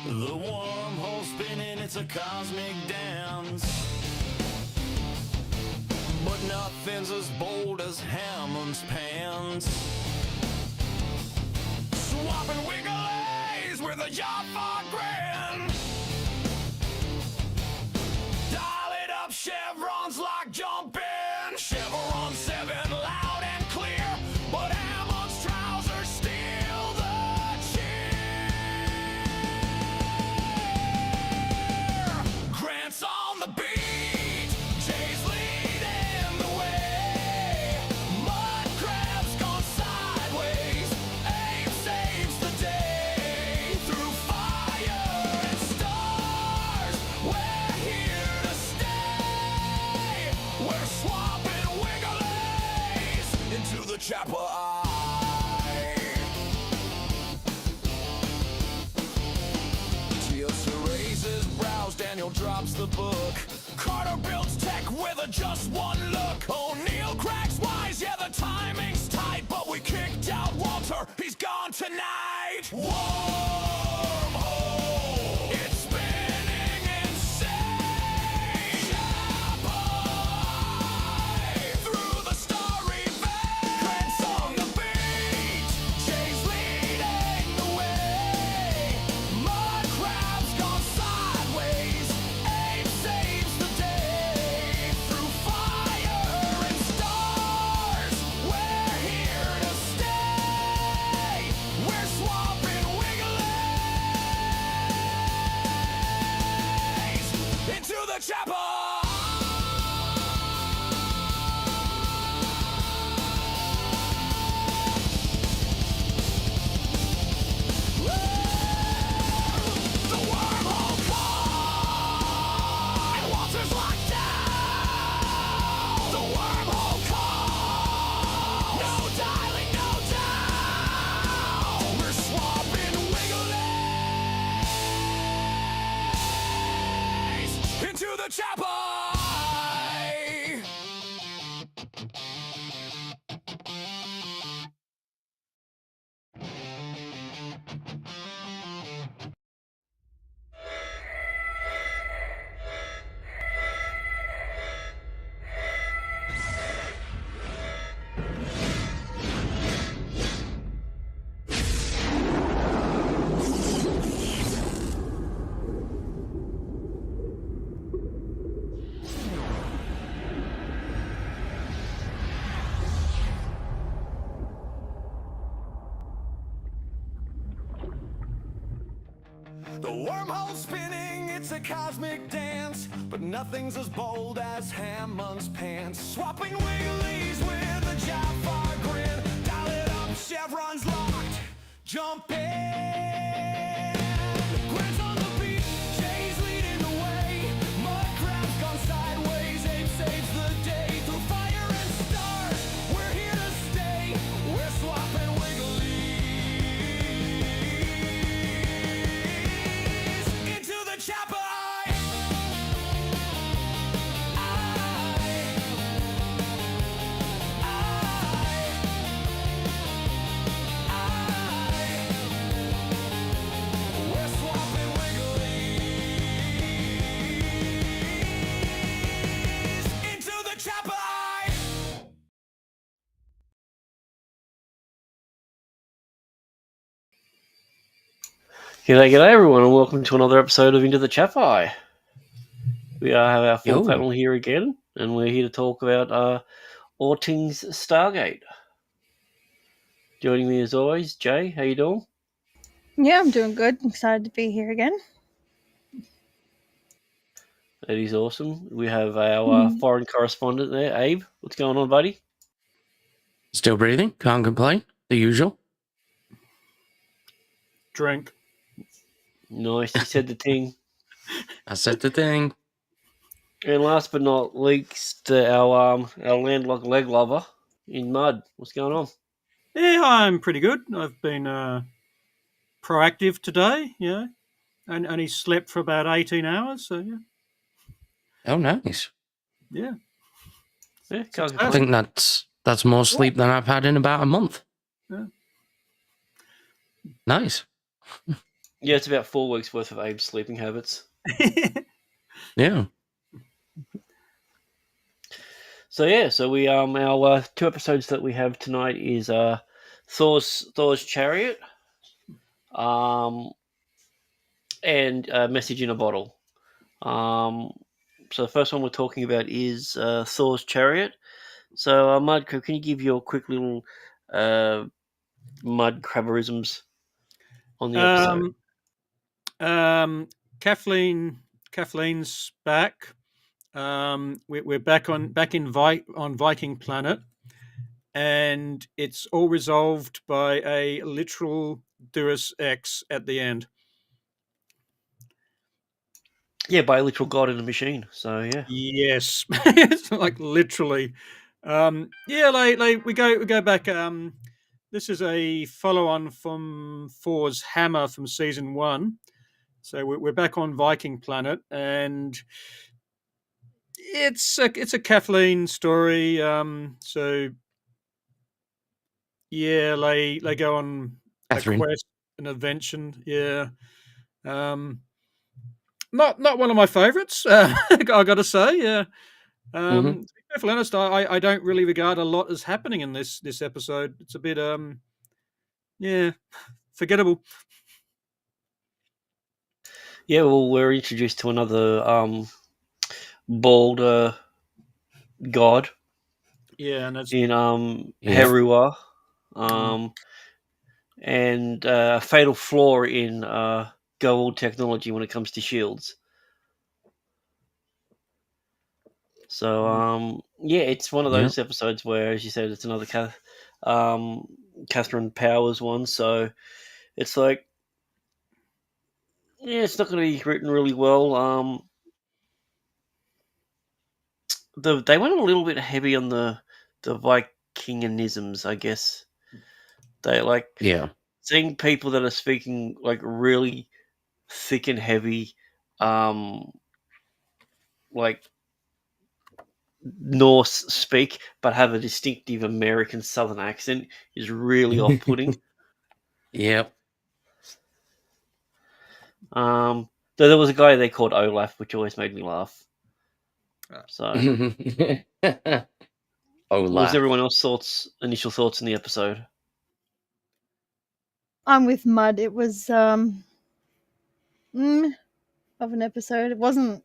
The wormhole spinning, it's a cosmic dance. But nothing's as bold as Hammond's pants. Swapping wigglies with a job for grand. Dial it up, chevrons like jumping. Chevron 7 loud and clear, but Hammond's trousers steal the cheer. Grant's on the beat, Jay's leading the way. Mud crab's gone sideways, Abe saves the day. Through fire and stars, we're here to stay. We're swapping wigglies into the Chappa'ai. Tiosa raises brows, Daniel drops the book. Carter builds tech with a just one look. O'Neill cracks wise, yeah, the timing's tight, but we kicked out Walter, he's gone tonight. Wormhole, it's spinning insane. Chappa'ai, through the starry vein. Grant's on the beat, Jay's leading the way. Mud crab's gone sideways, Abe saves the day. Through fire and stars, we're here to stay. We're swapping wigglies into the Chappa'ai. The wormhole call, and Walter's locked down. The wormhole call, no dialing, no down. We're swapping wigglies into the Chappa'ai. The wormhole's spinning, it's a cosmic dance, but nothing's as bold as Hammond's pants. Swapping wigglies with a Jafar grin. Dial it up, chevrons locked, jump in. Grant's on the beat, Jay's leading the way. Mud crab's gone sideways, Abe saves the day. Through fire and stars, we're here to stay. We're swapping wigglies into the Chappa'ai. We're swapping wigglies into the Chappa'ai. G'day everyone, and welcome to another episode of Into the Chappa'ai. We have our full Yo. panel here again, and we're here to talk about all things Stargate. Joining me as always, Jay, how you doing? Yeah, I'm doing good. I'm excited to be here again. That is awesome. We have our foreign correspondent there, Abe. What's going on, buddy? Still breathing, can't complain. The usual. Drink. Nice, you said the thing. I said the thing. And last but not least, our landlocked leg lover in Mud. What's going on? Yeah, I'm pretty good. I've been proactive today, you know, and only slept for about 18 hours, so yeah. Oh, nice. Yeah. Yeah, can't I complain. think that's more sleep than I've had in about a month. Yeah. Nice. Yeah, it's about 4 weeks worth of Abe's sleeping habits. Yeah. So yeah, so we our 2 episodes that we have tonight is Thor's Chariot, and Message in a Bottle. So the first one we're talking about is Thor's Chariot. So Mudcrab, can you give your quick little mud crabberisms on the episode? Kathleen's back. We're back on Viking Planet, and it's all resolved by a literal Deus Ex at the end. Yeah, by a literal god in a machine. So yeah. Yes, it's like literally. Like we go back. This is a follow-on from Thor's Hammer from season 1. So we're back on Viking Planet, and it's a Kathleen story. So yeah, they go on Catherine. a quest, an adventure. Yeah, not one of my favourites. I got to say, yeah. To be perfectly honest, I don't really regard a lot as happening in this episode. It's a bit yeah, forgettable. Yeah, well, we're introduced to another bald god Yeah, and that's in Yeah. Herua, and a fatal flaw in Goa'uld technology when it comes to shields. So yeah, it's one of those episodes where, as you said, it's another Catherine Powers one. So it's like, yeah, it's not going to be written really well. They went a little bit heavy on the Vikinganisms, I guess. They like seeing people that are speaking like really thick and heavy, like Norse speak, but have a distinctive American Southern accent is really off-putting. Yep. Though there was a guy they called Olaf, which always made me laugh. So, what was everyone else's initial thoughts in the episode? I'm with Mud. It was of an episode. It wasn't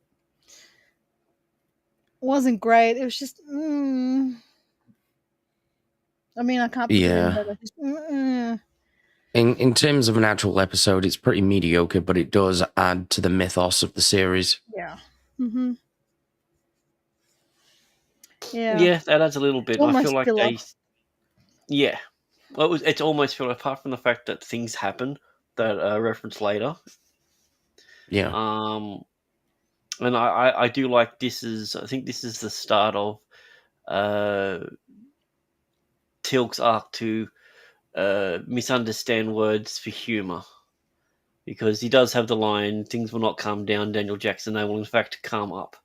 great. It was just I mean, I can't put it any better. Just, In terms of an actual episode, it's pretty mediocre, but it does add to the mythos of the series. Yeah. Mm-hmm. Yeah. Yeah, that adds a little bit. I feel like filler. yeah. Well, it's almost filler, apart from the fact that things happen that are referenced later. Yeah. And I do like I think this is the start of Tilk's arc to misunderstand words for humor, because he does have the line, "Things will not calm down, Daniel Jackson. They will, in fact, calm up."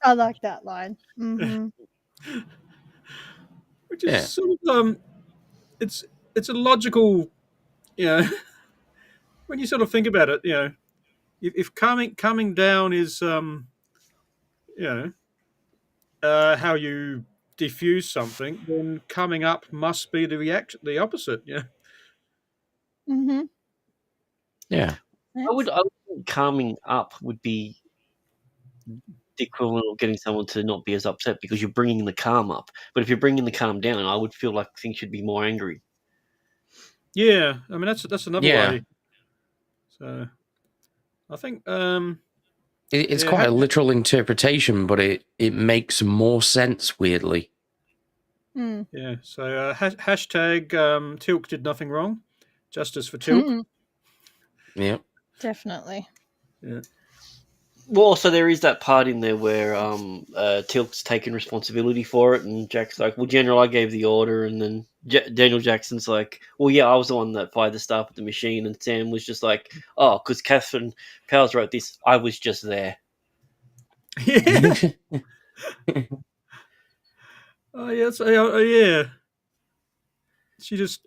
I like that line. Mm-hmm. Which is sort of it's a logical, when you sort of think about it, if coming down is how you diffuse something, then coming up must be the opposite. Yeah. Mm-hmm. Yeah. I would think calming up would be the equivalent of getting someone to not be as upset, because you're bringing the calm up. But if you're bringing the calm down, I would feel like things should be more angry. Yeah, I mean that's another way. So I think it's quite a literal interpretation, but it makes more sense weirdly. Yeah. So hashtag Tilk did nothing wrong. Justice for Tilk. Yeah. Definitely. Yeah. Well, also there is that part in there where Tilk's taking responsibility for it, and Jack's like, "Well, General, I gave the order," and then Daniel Jackson's like, "Well, yeah, I was the one that fired the staff at the machine," and Sam was just like, "Oh, because Catherine Powers wrote this, I was just there." Yeah. Oh yes, yeah.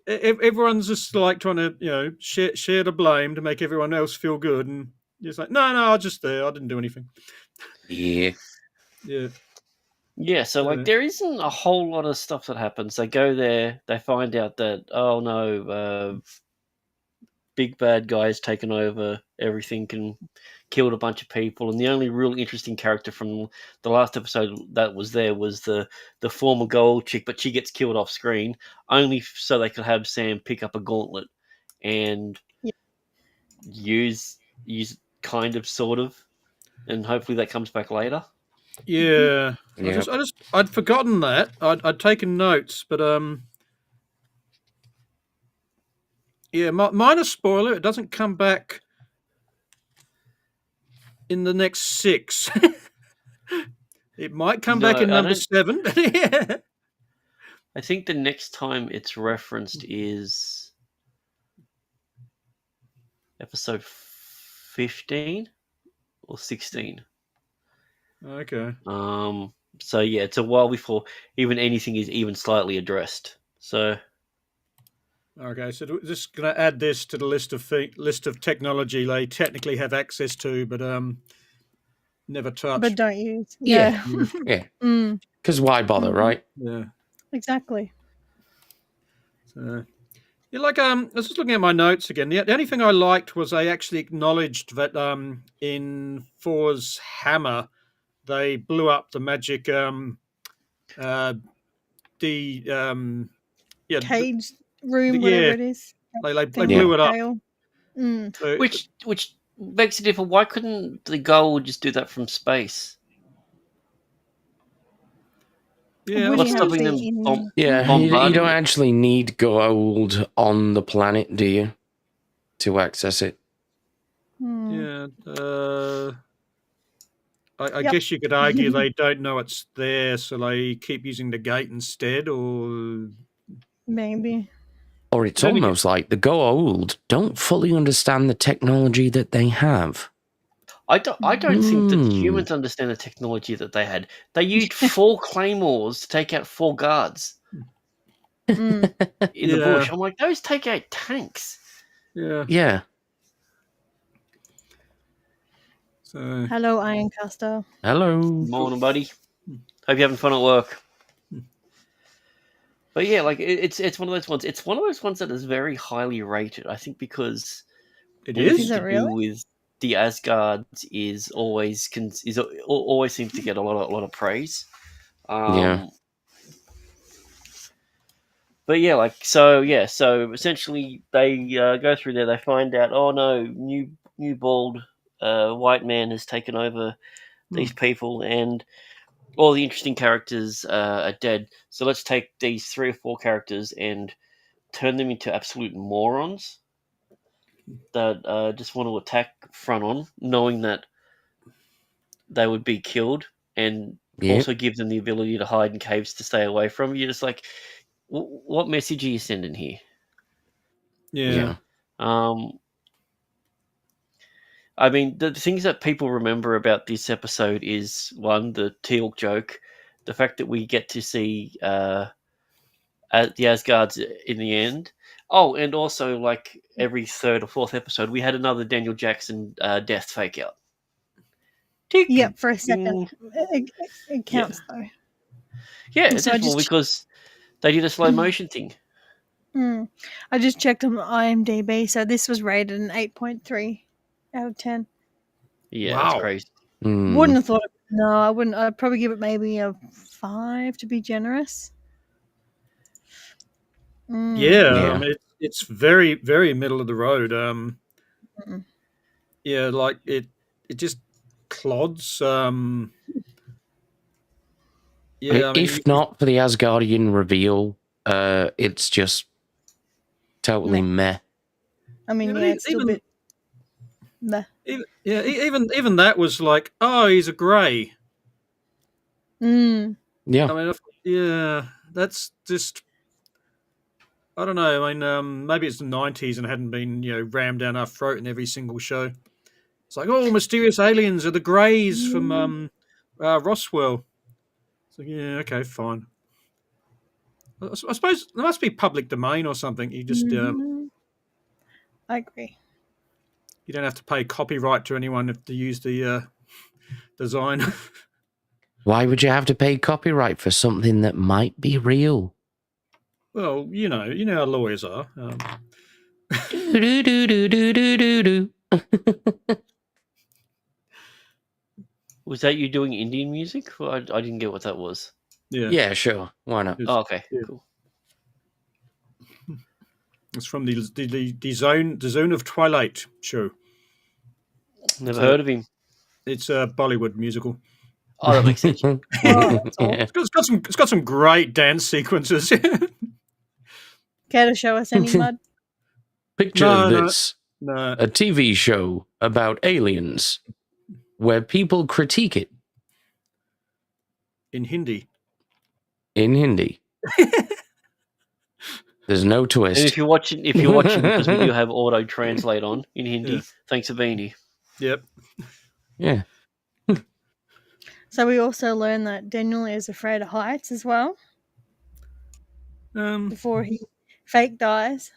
everyone's just like trying to share the blame to make everyone else feel good, and it's like no, I was just there. I didn't do anything. Yeah. Yeah. Yeah, so like there isn't a whole lot of stuff that happens. They go there, they find out that oh no, big bad guy's taken over everything and killed a bunch of people, and the only real interesting character from the last episode that was there was the former gold chick, but she gets killed off screen only so they could have Sam pick up a gauntlet and Yeah. use kind of sort of, and hopefully that comes back later. Yeah. Yeah. I'd forgotten that. I'd taken notes, but yeah, minor spoiler. It doesn't come back in the next 6. It might come back in number 7. Yeah. I think the next time it's referenced is episode 15 or 16. Okay. So yeah, it's a while before even anything is even slightly addressed. So Okay, so we're just going to add this to the list of technology they technically have access to, but never touch. But don't use. Yeah. Yeah. Yeah. Because why bother, right? Yeah. Exactly. So, yeah, like I was just looking at my notes again. The only thing I liked was they actually acknowledged that in Thor's hammer, they blew up the magic Cage room, whatever it is. They blew it up. So, which makes it different. Why couldn't the goal just do that from space? yeah, What's stopping them? Yeah, you don't actually need gold on the planet, do you, to access it? Yeah. I guess you could argue they don't know it's there, so they keep using the gate instead, or maybe. Or it's almost like the gold don't fully understand the technology that they have. I don't think that humans understand the technology that they had. They used 4 claymores to take out 4 guards in the bush. I'm like, those take out tanks. Yeah. Yeah. So, hello, Ironcaster. Hello. Morning, buddy. Hope you're having fun at work. But yeah, like it's one of those ones. It's one of those ones that is very highly rated. I think because it anything is. it to really? do with the Asgards is always seems to get a lot of praise. Yeah. But yeah, so essentially they go through there. They find out, oh no, new bald white man has taken over these people, and all the interesting characters are dead. So let's take these 3 or 4 characters and turn them into absolute morons that just want to attack front on, knowing that they would be killed, and also give them the ability to hide in caves to stay away from. You're just like, what message are you sending here? Yeah. I mean, the things that people remember about this episode is, one, the Teal'c joke, the fact that we get to see the Asgards in the end. Oh, and also, like, every 3rd or 4th episode, we had another Daniel Jackson death fake out. Tick. Yep, for a second. It counts, though. Yeah, it's just because they did a slow motion thing. I just checked on IMDb, so this was rated an 8.3 out of 10. Yeah, Wow. that's crazy. Wouldn't have thought no, I wouldn't. I'd probably give it maybe a 5 to be generous. Yeah. I mean, it's very, very middle of the road. Yeah, like it just clods. Yeah, I mean, if not for the Asgardian reveal, it's just totally meh. I mean, but it's still a bit meh. Even that was like, oh, he's a grey. Yeah. I mean, that's just. I don't know. I mean, maybe it's the 90s and it hadn't been, rammed down our throat in every single show. It's like, oh, mysterious aliens are the Greys from Roswell. It's like, yeah, okay, fine. I suppose there must be public domain or something. You just Mhm. I agree. you don't have to pay copyright to anyone to use the design. Why would you have to pay copyright for something that might be real? Well, you know how lawyers are. Do, do, do, do, do, do, do. Was that you doing Indian music? I didn't get what that was. Yeah, Yeah, sure. Why not? it's, Oh, okay, yeah. cool. It's from the Zone of Twilight show. Never So- heard of him. It's a Bollywood musical. Oh, that makes sense. Oh, that's all. Yeah. It's got some great dance sequences. Care to show us any mud? Picture No, no. this. No, A TV show about aliens where people critique it in Hindi. in Hindi. There's no And twist. if you're watching, because we do have auto translate on in Hindi. Yeah. Thanks, Avini. Yep. Yeah. So we also learn that Daniel is afraid of heights as well before he fake dies.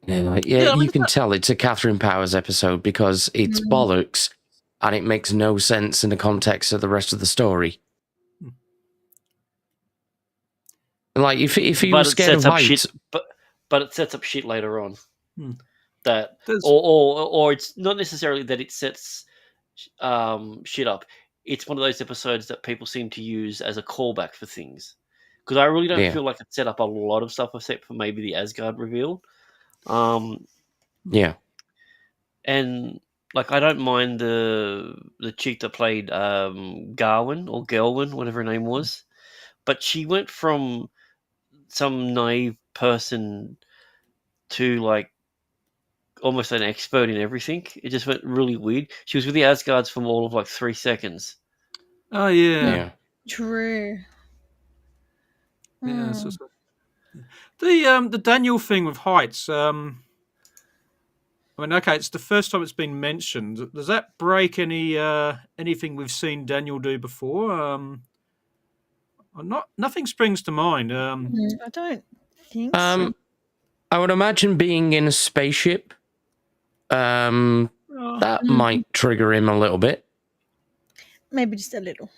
Yeah, I mean, you can tell it's a Catherine Powers episode because it's bollocks and it makes no sense in the context of the rest of the story. Like if he But was it scared of sets up heights, shit. But it sets up shit later on. Hmm. That There's- or it's not necessarily that it sets shit up. It's one of those episodes that people seem to use as a callback for things. Because I really don't Yeah. feel like it set up a lot of stuff except for maybe the Asgard reveal. yeah, And like I don't mind the chick that played Garwin or Gelwin, whatever her name was, but she went from some naive person to like almost an expert in everything. It just went really weird. She was with the Asgards for all of like 3 seconds. Oh yeah. yeah. True. Yeah, Mm. so- the Daniel thing with heights. I mean, okay, it's the first time it's been mentioned. Does that break anything we've seen Daniel do before? Nothing springs to mind. I don't think so. I would imagine being in a spaceship, that might trigger him a little bit. Maybe just a little.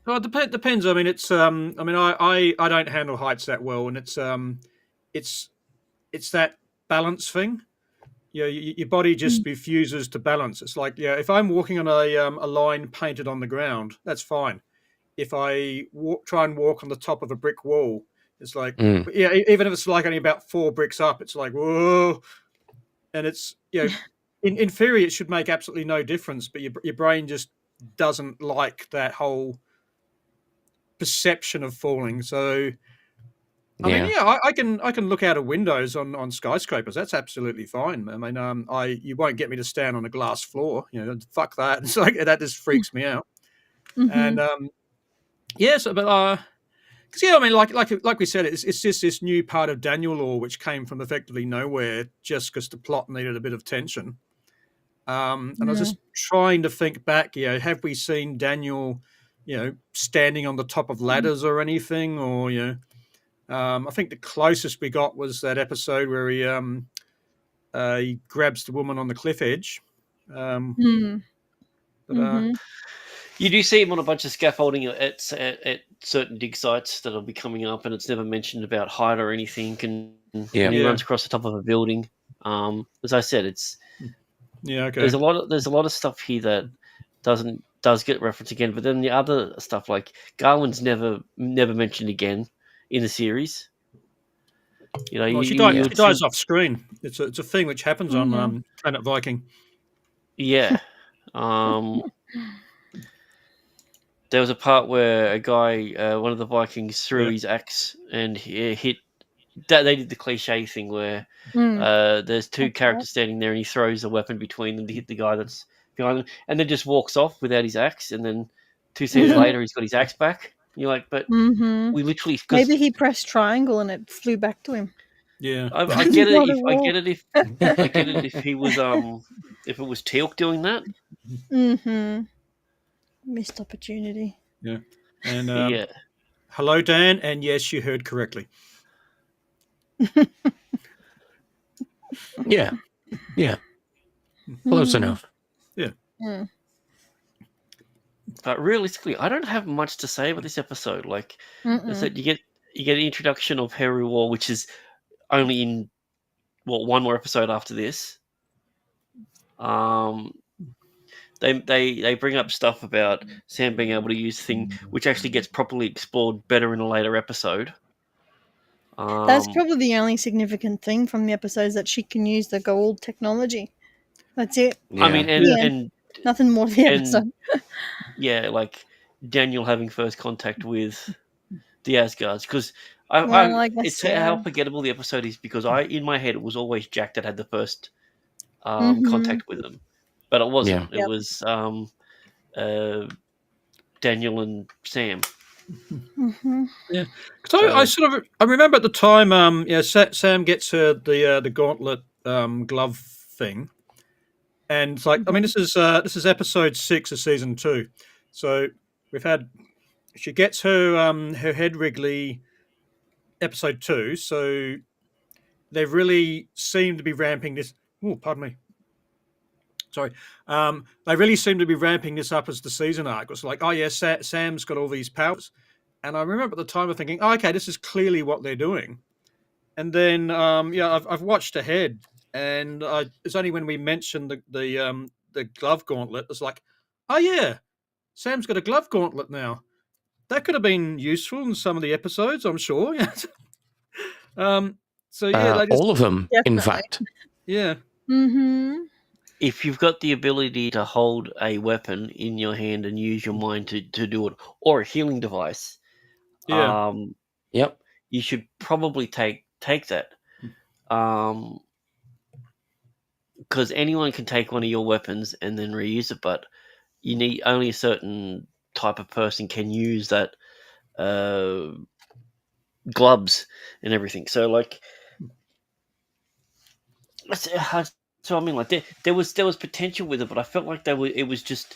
Well, it depends. I mean, it's. I mean, I don't handle heights that well, and it's that balance thing. Yeah, your body just refuses to balance. It's like, yeah, if I'm walking on a line painted on the ground, that's fine. If I try and walk on the top of a brick wall, it's like, yeah, even if it's like only about 4 bricks up, it's like, whoa. And it's, you know, in theory, it should make absolutely no difference, but your brain just doesn't like that whole perception of falling. So, I mean, yeah, I can look out of windows on skyscrapers. That's absolutely fine. I mean, you won't get me to stand on a glass floor. You know, fuck that. It's like that just freaks me out. And yes, but because yeah, I mean, like we said, it's just this new part of Daniel lore which came from effectively nowhere, just because the plot needed a bit of tension. And I was just trying to think back. You know, have we seen Daniel, you know, standing on the top of ladders or anything, or you know? I think the closest we got was that episode where he grabs the woman on the cliff edge. But You do see him on a bunch of scaffolding at certain dig sites that'll be coming up, and it's never mentioned about height or anything. And when he runs across the top of a building, as I said, it's okay. There's a lot of stuff here that does get referenced again, but then the other stuff like Garwin's never mentioned again in the series. You know, Well, she dies off screen. It's a thing which happens on Planet Viking. Yeah. There was a part where a guy, one of the Vikings, threw his axe and he hit. They did the cliche thing where there's 2 characters standing there and he throws a weapon between them to hit the guy that's behind them, and then just walks off without his axe, and then 2 seconds later he's got his axe back. You're like, but we literally maybe he pressed triangle and it flew back to him. Yeah, I get it. I get it if he was if it was Teal'c doing that. Missed opportunity. Yeah, and Yeah. Hello, Dan, and yes, you heard correctly. Yeah. Close enough. Mm. But realistically, I don't have much to say about this episode. Like I Mm-mm. said, you get an introduction of Heru War, which is only in one more episode after this. They bring up stuff about Sam being able to use thing, which actually gets properly explored better in a later episode. That's probably the only significant thing from the episodes, that she can use the gold technology. That's it. I mean, Yeah. and Nothing more to the and- episode. yeah, like Daniel having first contact with the Asgards, because Well, I guess, it's yeah. how forgettable the episode is, because in my head it was always Jack that had the first Mhm. contact with them, but it wasn't. Yeah. It was Daniel and Sam. Mhm. So I remember at the time, Sam gets her the gauntlet glove thing, and it's like, I mean, this is episode 6 of season 2, so she gets her head Wrigley episode 2, so they really seem to be ramping this. Oh, pardon me. Sorry. They really seem to be ramping this up as the season arc. It's like, oh yeah, Sam's got all these powers, and I remember at the time of thinking, oh, okay, this is clearly what they're doing. And then, I've watched ahead, and it's only when we mentioned the glove gauntlet, it's like, oh yeah, Sam's got a glove gauntlet now. That could have been useful in some of the episodes, I'm sure. So yeah, they just, All of them, in Definitely. fact. yeah, Mhm. If you've got the ability to hold a weapon in your hand and use your mind to do it, or a healing device, yeah. Yep. you should probably take that. Because anyone can take one of your weapons and then reuse it, but you need only a certain type of person can use that gloves and everything. So like, so I mean, like there was potential with it, but I felt like it was just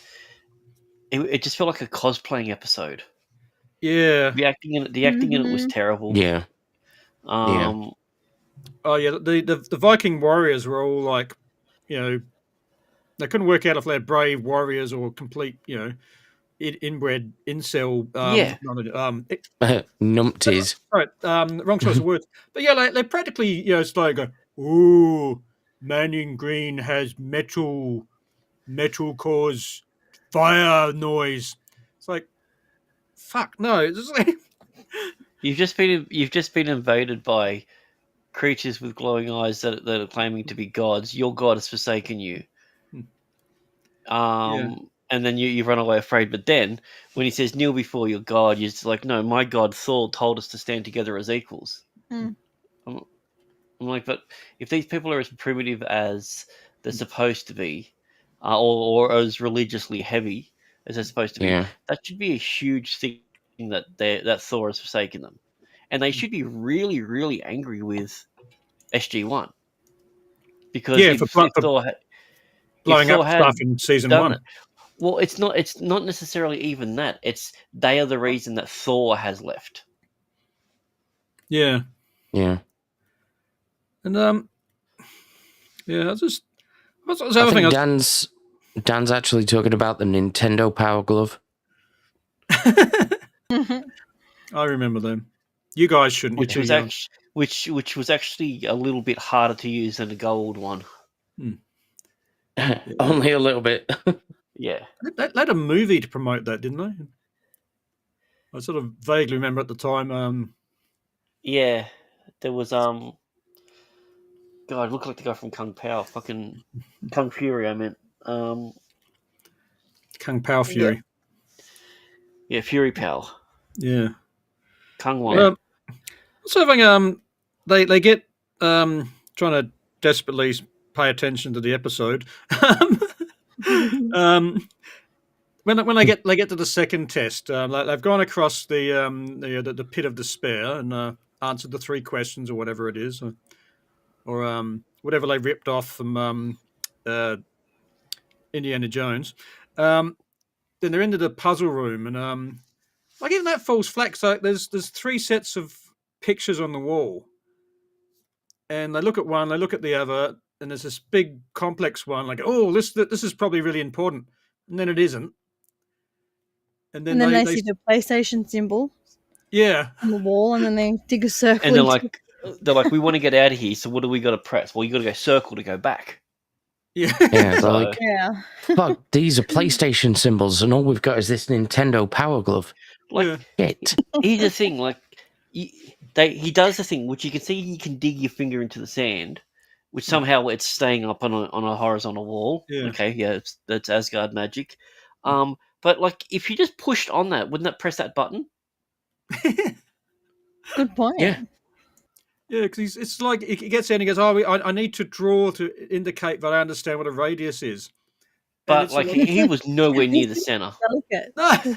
it just felt like a cosplaying episode. Yeah. The acting in it was Mhm. terrible. Yeah. Um, Oh yeah, the Viking warriors were all like, they couldn't work out if they're brave warriors or complete, inbred incel. Yeah. Numpties. Right. Wrong choice of words. But yeah, they practically, start go, ooh, man in green has metal cause fire noise. It's like, fuck no. It's just like, you've just been invaded by creatures with glowing eyes that are claiming to be gods. Your god has forsaken you. And then you run away afraid. But then when he says kneel before your god, you're just like, no, my god Thor told us to stand together as equals. Mm. I'm like, but if these people are as primitive as they're supposed to be, or as religiously heavy as they're supposed to be, Yeah. that should be a huge thing that Thor has forsaken them, and they should be really, really angry with SG-1, because yeah, if for Thor blowing up had stuff in season done 1. it, well, it's not necessarily even that. It's they are the reason that Thor has left. Yeah. Yeah. And yeah, what's the I other thing? think Dan's actually talking about the Nintendo Power Glove. Mhm. I remember them. You guys shouldn't. Which You're was too young. actually which was actually a little bit harder to use than the gold one. Only a little bit. Yeah. They had a movie to promote that, didn't they? I sort of vaguely remember at the time. Yeah. There was God, it looked like the guy from Kung Pao, fucking Kung Fury, I meant. Kung Pao Fury. Yeah, Fury Pal. Yeah. Kung one. Um, so having they get trying to desperately pay attention to the episode. When they get to the second test, they've gone across the pit of despair and answered the 3 questions or whatever it is, or whatever they ripped off from Indiana Jones. Then they're into the puzzle room, and like even that falls flat. So there's 3 sets of pictures on the wall, and they look at one, they look at the other, and there's this big complex one. Like, oh, this is probably really important, and then it isn't. And then they they see the PlayStation symbol yeah. on the wall, and then they dig a circle. And they're like, we want to get out of here. So what do we got to press? Well, you got to go circle to go back. Yeah. Yeah, So- like, yeah. fuck, these are PlayStation symbols, and all we've got is this Nintendo Power Glove. Like, Yeah. Shit. here's the thing, like he does the thing which you can see. You can dig your finger into the sand, which somehow it's staying up on a horizontal wall. Yeah. Okay, yeah, that's Asgard magic. But like if you just pushed on that, wouldn't that press that button? Good point. Yeah. Yeah, because it's like he gets in and he goes, "Oh, I need to draw to indicate that I understand what a radius is." And But it's like he was nowhere near the center. Delicate. No.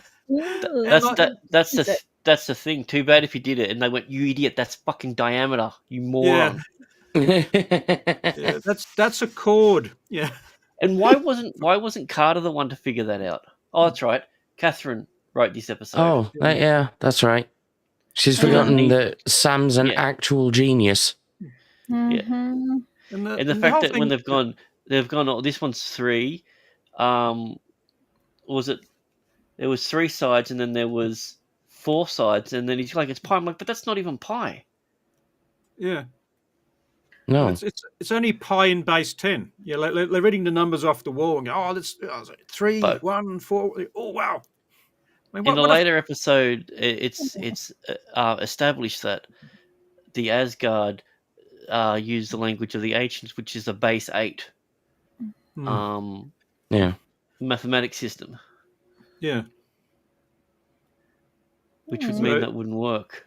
That's the thing. Too bad if you did it and they went, "You idiot! That's fucking diameter, you moron." Yeah, that's a chord. Yeah. And why wasn't Carter the one to figure that out? Oh, that's right. Catherine wrote this episode. Oh, yeah, that's right. She's Yeah. forgotten that Sam's an Yeah. actual genius. Mhm. And the fact that when they've gone, oh, this one's 3. Was it? There was 3 sides, and then there was 4 sides, and then he's like, "It's pi." I'm like, but that's not even pi. Yeah. No. It's only pi in base 10. Yeah, they're reading the numbers off the wall and go, "Oh, that's 3, But- 1, 4. Oh, wow." I mean, In a what later episode, it's established that the Asgard use the language of the ancients, which is a base 8 Yeah. mathematic system, Yeah. which would So- mean that wouldn't work.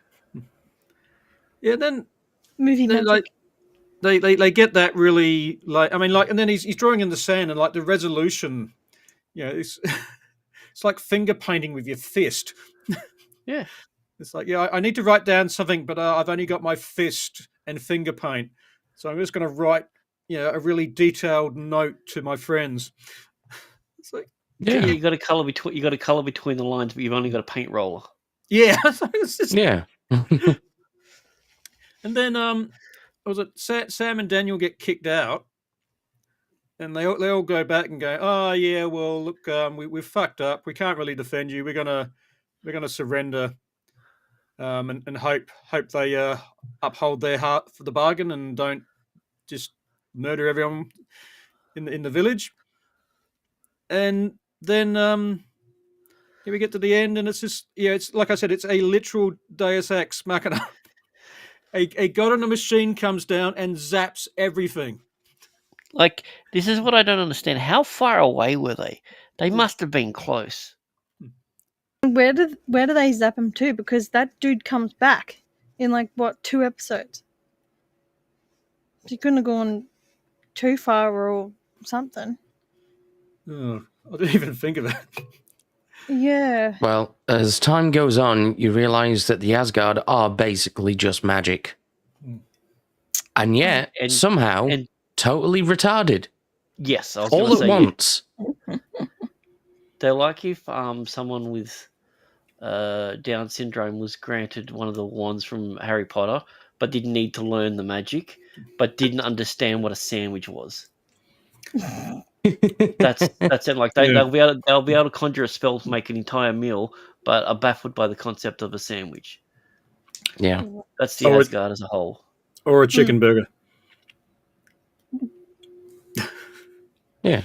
Yeah, then Movie Then, magic. like they get that really and then he's drawing in the sand and like the resolution, it's it's like finger painting with your fist. Yeah. It's like, I need to write down something, but I've only got my fist and finger paint, so I'm just going to write a really detailed note to my friends. It's like, Yeah. You got to color between the lines, but you've only got a paint roller. yeah. So it's just- Yeah. And then was it Sam and Daniel get kicked out, and they all go back and go, "Oh yeah, well look, we've fucked up. We can't really defend you. We're gonna surrender, and hope they uphold their heart for the bargain and don't just murder everyone in the village." And then here we get to the end, and it's just it's like I said, it's a literal Deus Ex Machina. A god on a machine comes down and zaps everything. Like, this is what I don't understand. How far away were they? They must have been close. Where do they zap him to? Because that dude comes back in 2 episodes. He couldn't have gone too far or something. Oh, I didn't even think of that. Yeah. Well, as time goes on, you realise that the Asgard are basically just magic. And yet, And- somehow, and- totally retarded. Yes, I was All going to at say. once. They're like if someone with Down syndrome was granted one of the wands from Harry Potter, but didn't need to learn the magic, but didn't understand what a sandwich was. That's it. Like they'll be able to conjure a spell to make an entire meal, but are baffled by the concept of a sandwich. Yeah. That's the Asgard as a whole. Or a chicken burger. Yeah.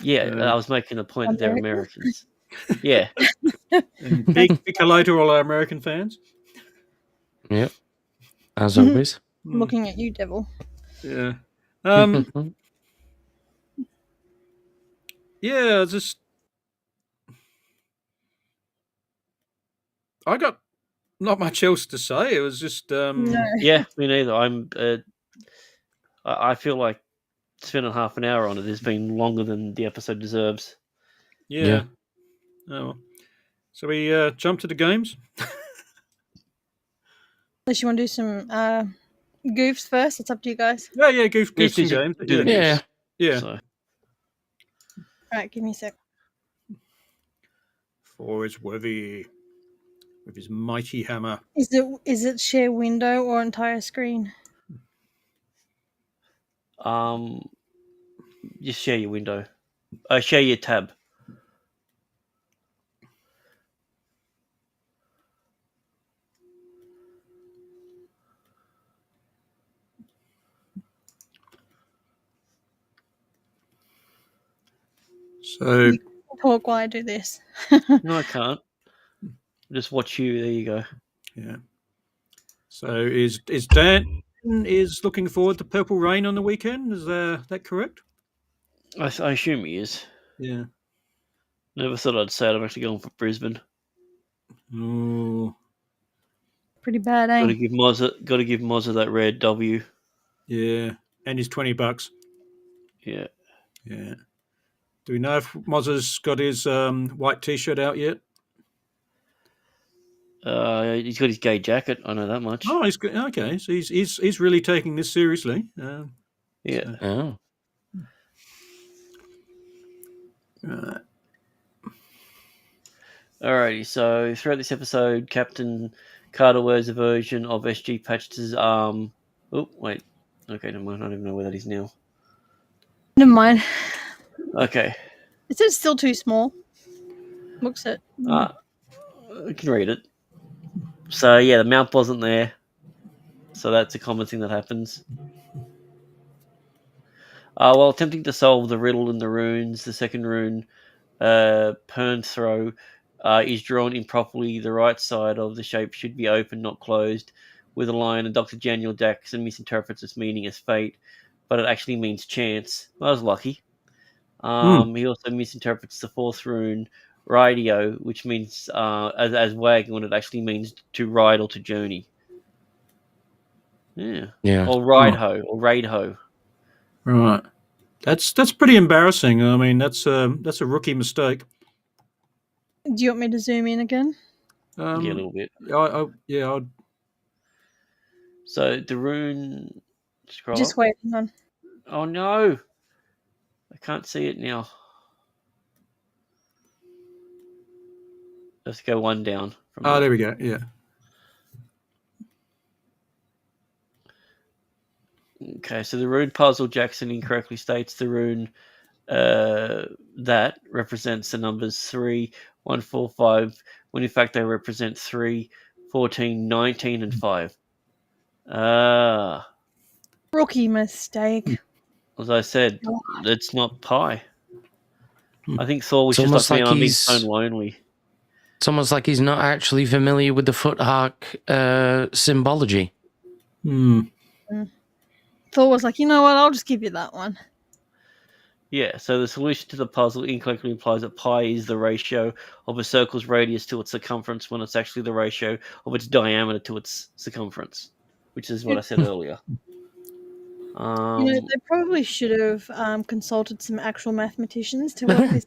Yeah, I was making the point that they're Americans. Yeah, Big hello to all our American fans. Yep. As always. Looking at you, devil. Yeah. Yeah, just I got not much else to say. It was just No. yeah, me neither. I feel like spending half an hour on it has been longer than the episode deserves. yeah. Oh. So we jump to the games. Unless you want to do some goofs first, it's up to you guys. Yeah, goof Yeah, some do games. the Yeah. Yeah. So, Alright, give me a sec. 4 is worthy. with his mighty hammer. Is it share window or entire screen? Just share your window. Share your tab. So Talk while I do this. No, I can't. Just watch you. There you go. yeah. So is Dan is looking forward to Purple Rain on the weekend? Is that correct? I assume he is. Yeah. Never thought I'd say it. I'm actually going for Brisbane. Oh, Pretty bad, eh? Got to give Mozza that red W. yeah. And his $20. Yeah. Yeah. Do we know if Mozza's got his white T-shirt out yet? He's got his gay jacket. I know that much. Oh, he's good. Okay. So he's really taking this seriously. Yeah. Oh. Right. Alrighty. So throughout this episode, Captain Carter wears a version of SG Patch's arm. Oh wait. Okay, never mind. I don't even know where that is now. Never mind. Okay. Is it still too small? Looks it. I can read it. So yeah, the mount wasn't there. So that's a common thing that happens. While attempting to solve the riddle in the runes, the second rune, Pern Throw, is drawn improperly. The right side of the shape should be open, not closed, with a line, and Dr. Daniel Jackson misinterprets its meaning as fate, but it actually means chance. I was lucky. He also misinterprets the fourth rune, Radio, which means as wagon, when it actually means to ride or to journey. Yeah. Or ride ho, or raid ho. Right. That's pretty embarrassing. I mean, that's a rookie mistake. Do you want me to zoom in again? Yeah, a little bit. I'd So the rune. Scroll Just up. waiting on. Oh no! I can't see it now. Let's go one down. From that. there we go. Yeah. Okay, so the rune puzzle, Jackson incorrectly states the rune that represents the numbers 3, 1, 4, 5, when in fact they represent 3, 14, 19, and 5. Rookie mistake. As I said, it's not pi. I think Thor was It's just almost like, man, like I'm being he's- so lonely. It's almost like he's not actually familiar with the foothark symbology. Thor was like, you know what? I'll just give you that one. Yeah, so the solution to the puzzle incorrectly implies that pi is the ratio of a circle's radius to its circumference when it's actually the ratio of its diameter to its circumference, which is what I said earlier. They probably should have consulted some actual mathematicians to work this.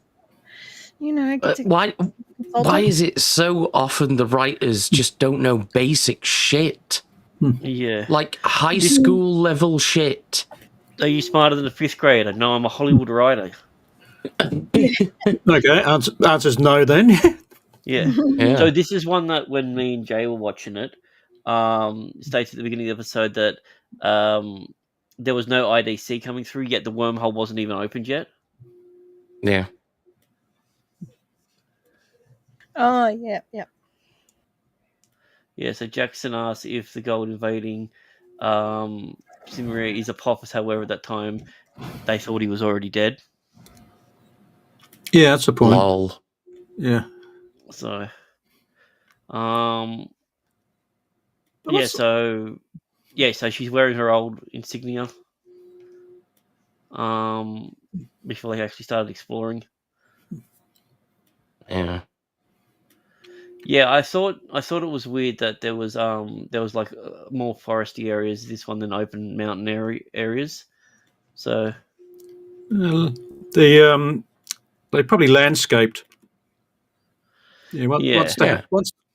Get to Why consult is it so often the writers just don't know basic shit? Yeah. Like high school level shit. Are you smarter than a fifth grader? No, I'm a Hollywood writer. Okay. Answer's no then. Yeah. Yeah. So this is one that when me and Jay were watching it, states at the beginning of the episode that there was no IDC coming through, yet the wormhole wasn't even opened yet. Yeah. Oh, yeah, yeah. Yeah, so Jackson asks if the gold invading Cimmeria is Apophis, however, at that time they thought he was already dead. Yeah, that's the point. Lol. Yeah. So, But so she's wearing her old insignia. Before they actually started exploring. Yeah. Yeah, I thought it was weird that there was like more foresty areas this one than open mountain areas. So they probably landscaped. Yeah.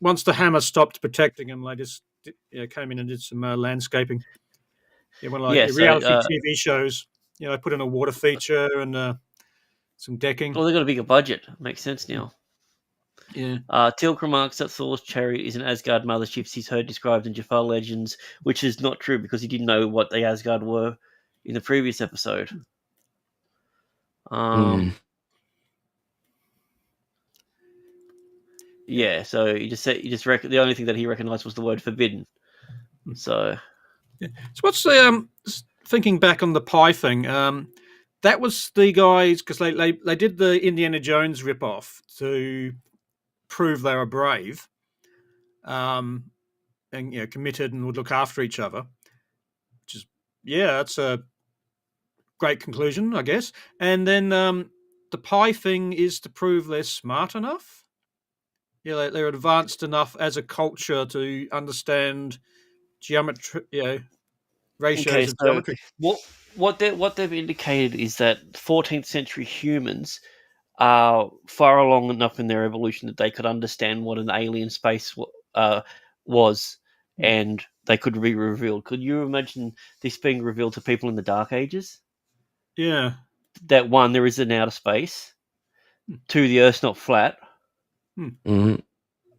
Once the hammer stopped protecting them, they just came in and did some landscaping. Yeah, reality TV shows. They put in a water feature and some decking. well, they got a bigger budget. Makes sense now. Yeah. Teal'c remarks that Thor's chariot is an Asgard mothership he's heard described in Jafar legends, which is not true because he didn't know what the Asgard were in the previous episode. Yeah, so he just said the only thing that he recognized was the word forbidden. So what's the thinking back on the pie thing? That was the guys because they did the Indiana Jones ripoff to prove they were brave, and committed and would look after each other. Which is that's a great conclusion, I guess. And then the pie thing is to prove they're smart enough. Yeah, they're advanced enough as a culture to understand geometry, ratios of geometry. What they've indicated is that 14th century humans are far along enough in their evolution that they could understand what an alien space was, and they could be revealed. Could you imagine this being revealed to people in the Dark Ages? Yeah. That one, there is an outer space. Two, the Earth's not flat.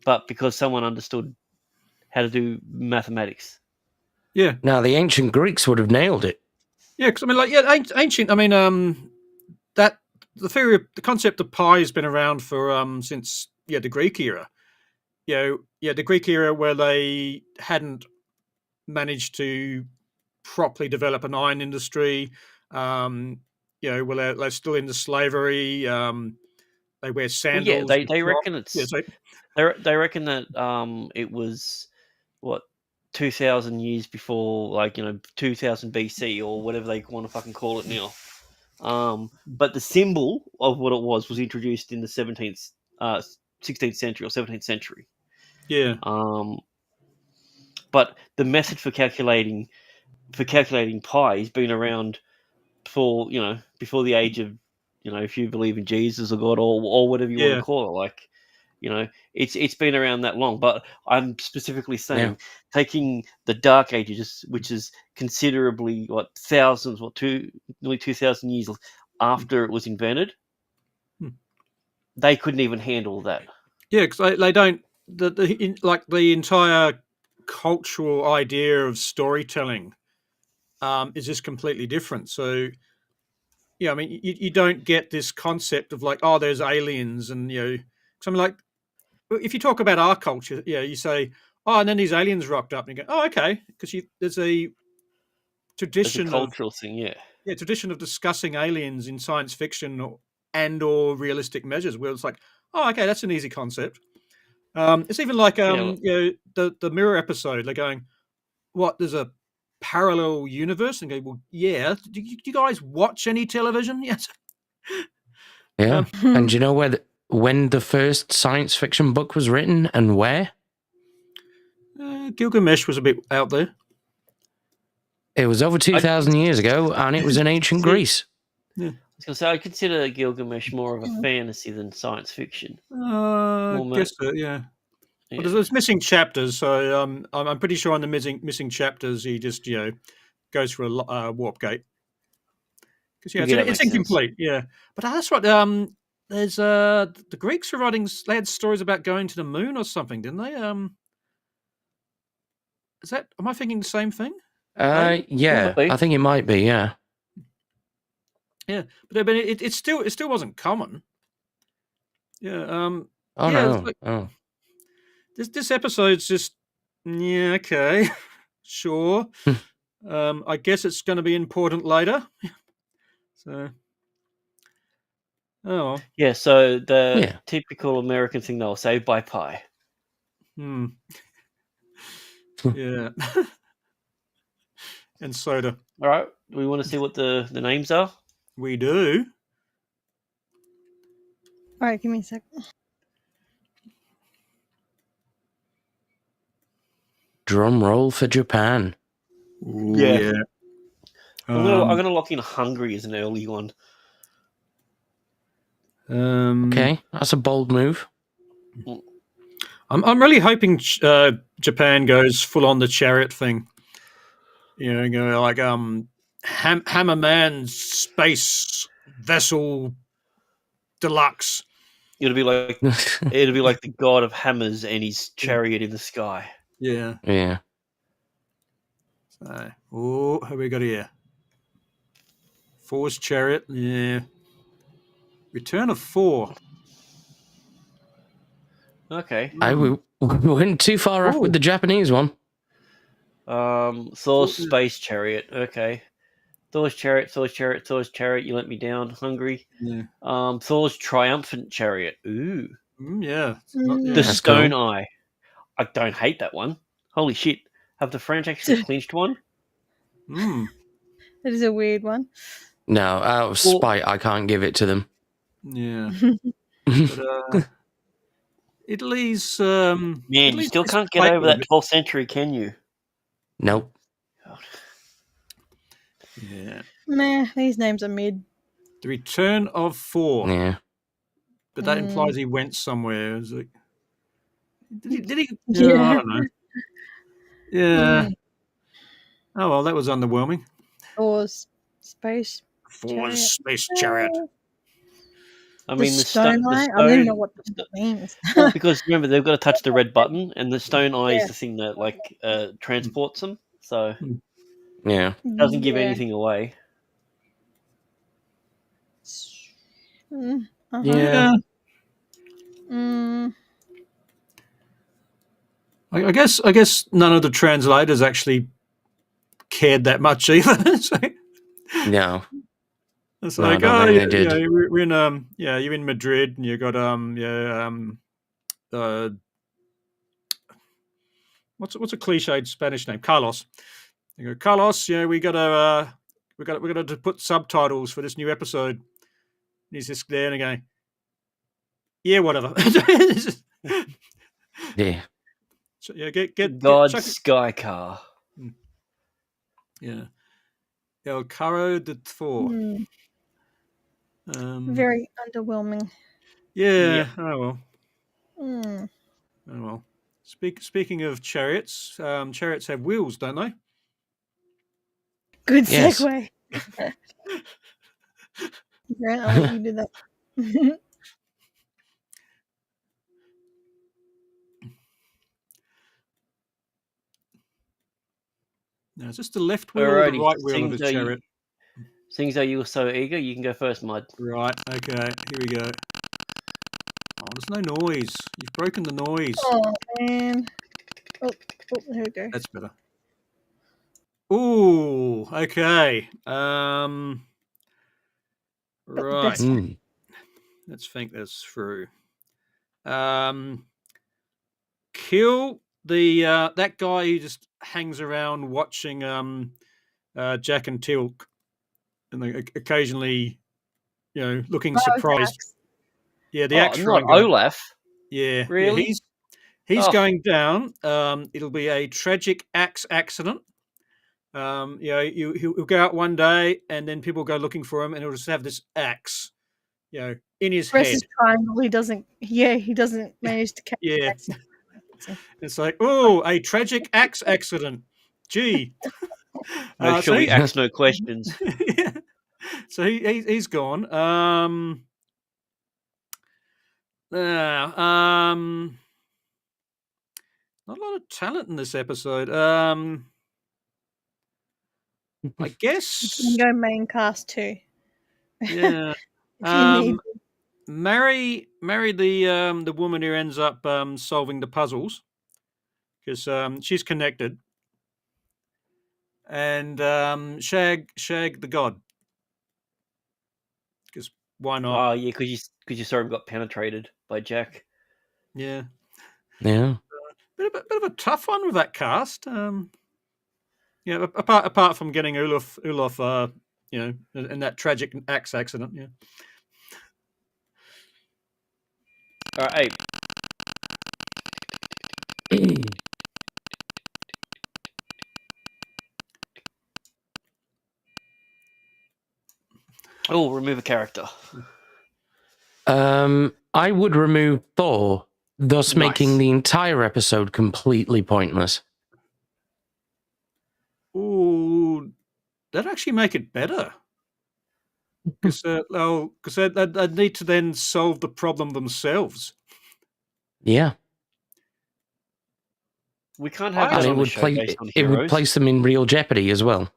But because someone understood how to do mathematics. Yeah. Now, the ancient Greeks would have nailed it. Yeah, because ancient. I mean, that the concept of pi has been around for since the Greek era. The Greek era where they hadn't managed to properly develop an iron industry. Where they're still into slavery. They wear sandals. Well, they reckon it's. They reckon that it was 2,000 years before, 2000 BC or whatever they want to fucking call it now. But the symbol of what it was introduced in the 16th century or 17th century. Yeah. But the method for calculating pi has been around for before the age of if you believe in Jesus or God or whatever you want to call it, it's been around that long. But I'm specifically saying taking the Dark Ages, which is considerably nearly 2,000 years after it was invented, they couldn't even handle that. Yeah, because they don't the entire cultural idea of storytelling is just completely different. So I mean, you don't get this concept of there's aliens and something like. If you talk about our culture, you say, and then these aliens rocked up, and you go, oh, okay, because there's a tradition of cultural thing, tradition of discussing aliens in science fiction or realistic measures, where it's like, oh, okay, that's an easy concept. It's even like the Mirror episode. They're going, what? There's a parallel universe, and go, well, yeah. Do you guys watch any television? Yes. Yeah, and do you know when the first science fiction book was written and where? Gilgamesh was a bit out there. It was over 2,000 years ago, and it was in ancient Greece. Yeah. I was going to say, I consider Gilgamesh more of a fantasy than science fiction. I guess so, yeah. But there's missing chapters, so I'm pretty sure on the missing chapters he just goes for a warp gate. Because it's incomplete, sense. But that's right. There's the Greeks were writing. They had stories about going to the moon or something, didn't they? Is that? Am I thinking the same thing? Yeah, I think it might be. Yeah. Yeah, but it still wasn't common. Yeah. No. This episode's just okay, sure. I guess it's going to be important later. So. Oh. Yeah, so the typical American thing they'll say, bye pie. Yeah. And soda. All right, do we want to see what the names are? We do. All right, give me a sec. Drum roll for Japan. Yeah. I'm going to lock in Hungary as an early one. Okay, that's a bold move. I'm really hoping Japan goes full on the Chariot thing. Like Hammerman Space Vessel Deluxe. It'll be like the god of hammers and his chariot in the sky. Yeah. Yeah. So, who have we got here? Thor's Chariot. Yeah. Return of Thor. Okay. We went too far off with the Japanese one. Thor's space chariot. Okay. Thor's chariot. You let me down. Hungry. Yeah. Thor's triumphant chariot. Ooh. Yeah. The That's Stone cool. Eye. I don't hate that one. Holy shit. Have the French actually clinched one? Mm. That is a weird one. No, out of spite, I can't give it to them. Yeah. But, Italy's. Man, Italy's you still this can't get plate over with a that bit- 12th century, can you? Nope. God. Yeah. Meh, these names are mid. The Return of Thor. Yeah. But that implies he went somewhere. It's like, did he? Yeah. I don't know. Yeah. Oh well, that was underwhelming. Thor's space. Thor's Chariot. space chariot. I mean, the Stone Eye? I don't even know what that means. Well, because remember, they've got to touch the red button, and the Stone Eye is Yeah. the thing that transports them, so Yeah. it doesn't give Yeah. anything away. Uh-huh. Yeah. Mm. I guess none of the translators actually cared that much either. No. It's No, I like, don't oh, think yeah, they did. yeah, we're in you're in Madrid, and you got what's a cliched Spanish name? Carlos. You go, Carlos. Yeah, we got to put subtitles for this new episode. And he's just there and going, yeah, whatever. Yeah. So, yeah, get God's chuck it- Sky Car. Yeah, El Caro de Thor. Very underwhelming. Yeah. Yep. Oh well. Mm. Oh well. Speaking of chariots, chariots have wheels, don't they? Good Yes. segue. Grant, I'll let you do that. Now, is this the left wheel or the Alrighty, right wheel of the seems though chariot? Seeing though you were so eager, you can go first, Mud. Right. Okay. Here we go. Oh, there's no noise. You've broken the noise. Oh man. Oh, there we go. That's better. Ooh. Okay. Right. best one. Let's think this through. Kill the that guy who just hangs around watching Jack and Tilk, and they occasionally, looking surprised. Axe. Yeah, the axe not guy. Olaf. Yeah, Really? Yeah, he's Oh. going down. It'll be a tragic axe accident. He'll go out one day, and then people go looking for him, and he'll just have this axe, in his Press head. his triangle. He doesn't. Yeah, he doesn't manage to catch. Yeah. the axe. It's like, oh, a tragic axe accident. Gee. Make sure we ask no questions. Yeah. So he's gone. Not a lot of talent in this episode. I guess. You can go main cast too. Yeah. If you need. Marry the woman who ends up solving the puzzles, because she's connected, and shag the god, because why not? Oh yeah, because you saw him got penetrated by Jack. Yeah, Yeah. bit of a tough one with that cast. Yeah, apart from getting Olaf, in that tragic axe accident. Yeah. All right, oh, remove a character. I would remove Thor, thus making Nice. the entire episode completely pointless. Ooh, that'd actually make it better. Because they'd need to then solve the problem themselves. Yeah. We can't have And that it on a would show place based on it would heroes. place them in real jeopardy as well.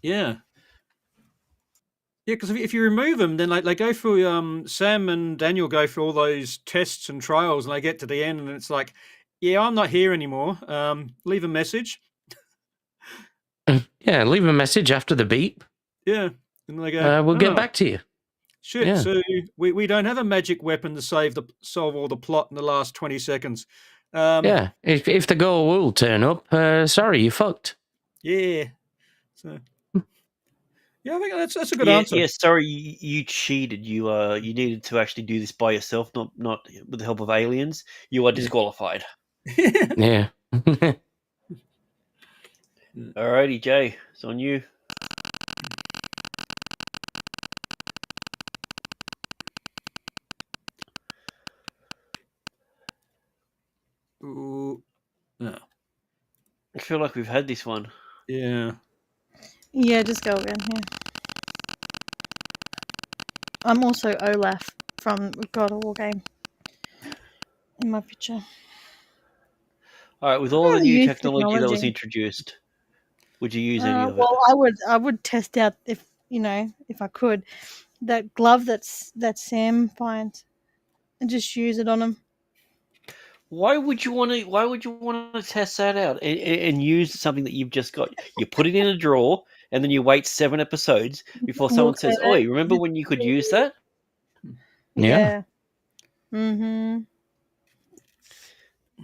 Yeah. Yeah, because if you remove them, then they go through. Sam and Daniel go through all those tests and trials, and they get to the end, and it's like, yeah, I'm not here anymore. Leave a message. Yeah, leave a message after the beep. Yeah, and they go, We'll get "Oh, back to you. shit, Yeah. so we don't have a magic weapon to solve all the plot in the last 20 seconds. Yeah, if the girl will turn up, sorry, you fucked. Yeah. So yeah, I think that's a good Yeah, answer. yeah. Sorry, you cheated. You needed to actually do this by yourself, not with the help of aliens. You are disqualified. Yeah. Alrighty, Jay, it's on you. Ooh. No. I feel like we've had this one. Yeah. Yeah, just go again. Yeah. I'm also Olaf from God of War game in my picture. All right, with all the rather new use technology that was technology. introduced, would you use any of it? Well, I would test out if I could that glove that Sam finds and just use it on him. Why would you want to? Why would you want to test that out and use something that you've just got? You put it in a drawer, and then you wait 7 episodes before someone Look says, at "Oh, it. you remember when you could use that?" Yeah. Mm-hmm.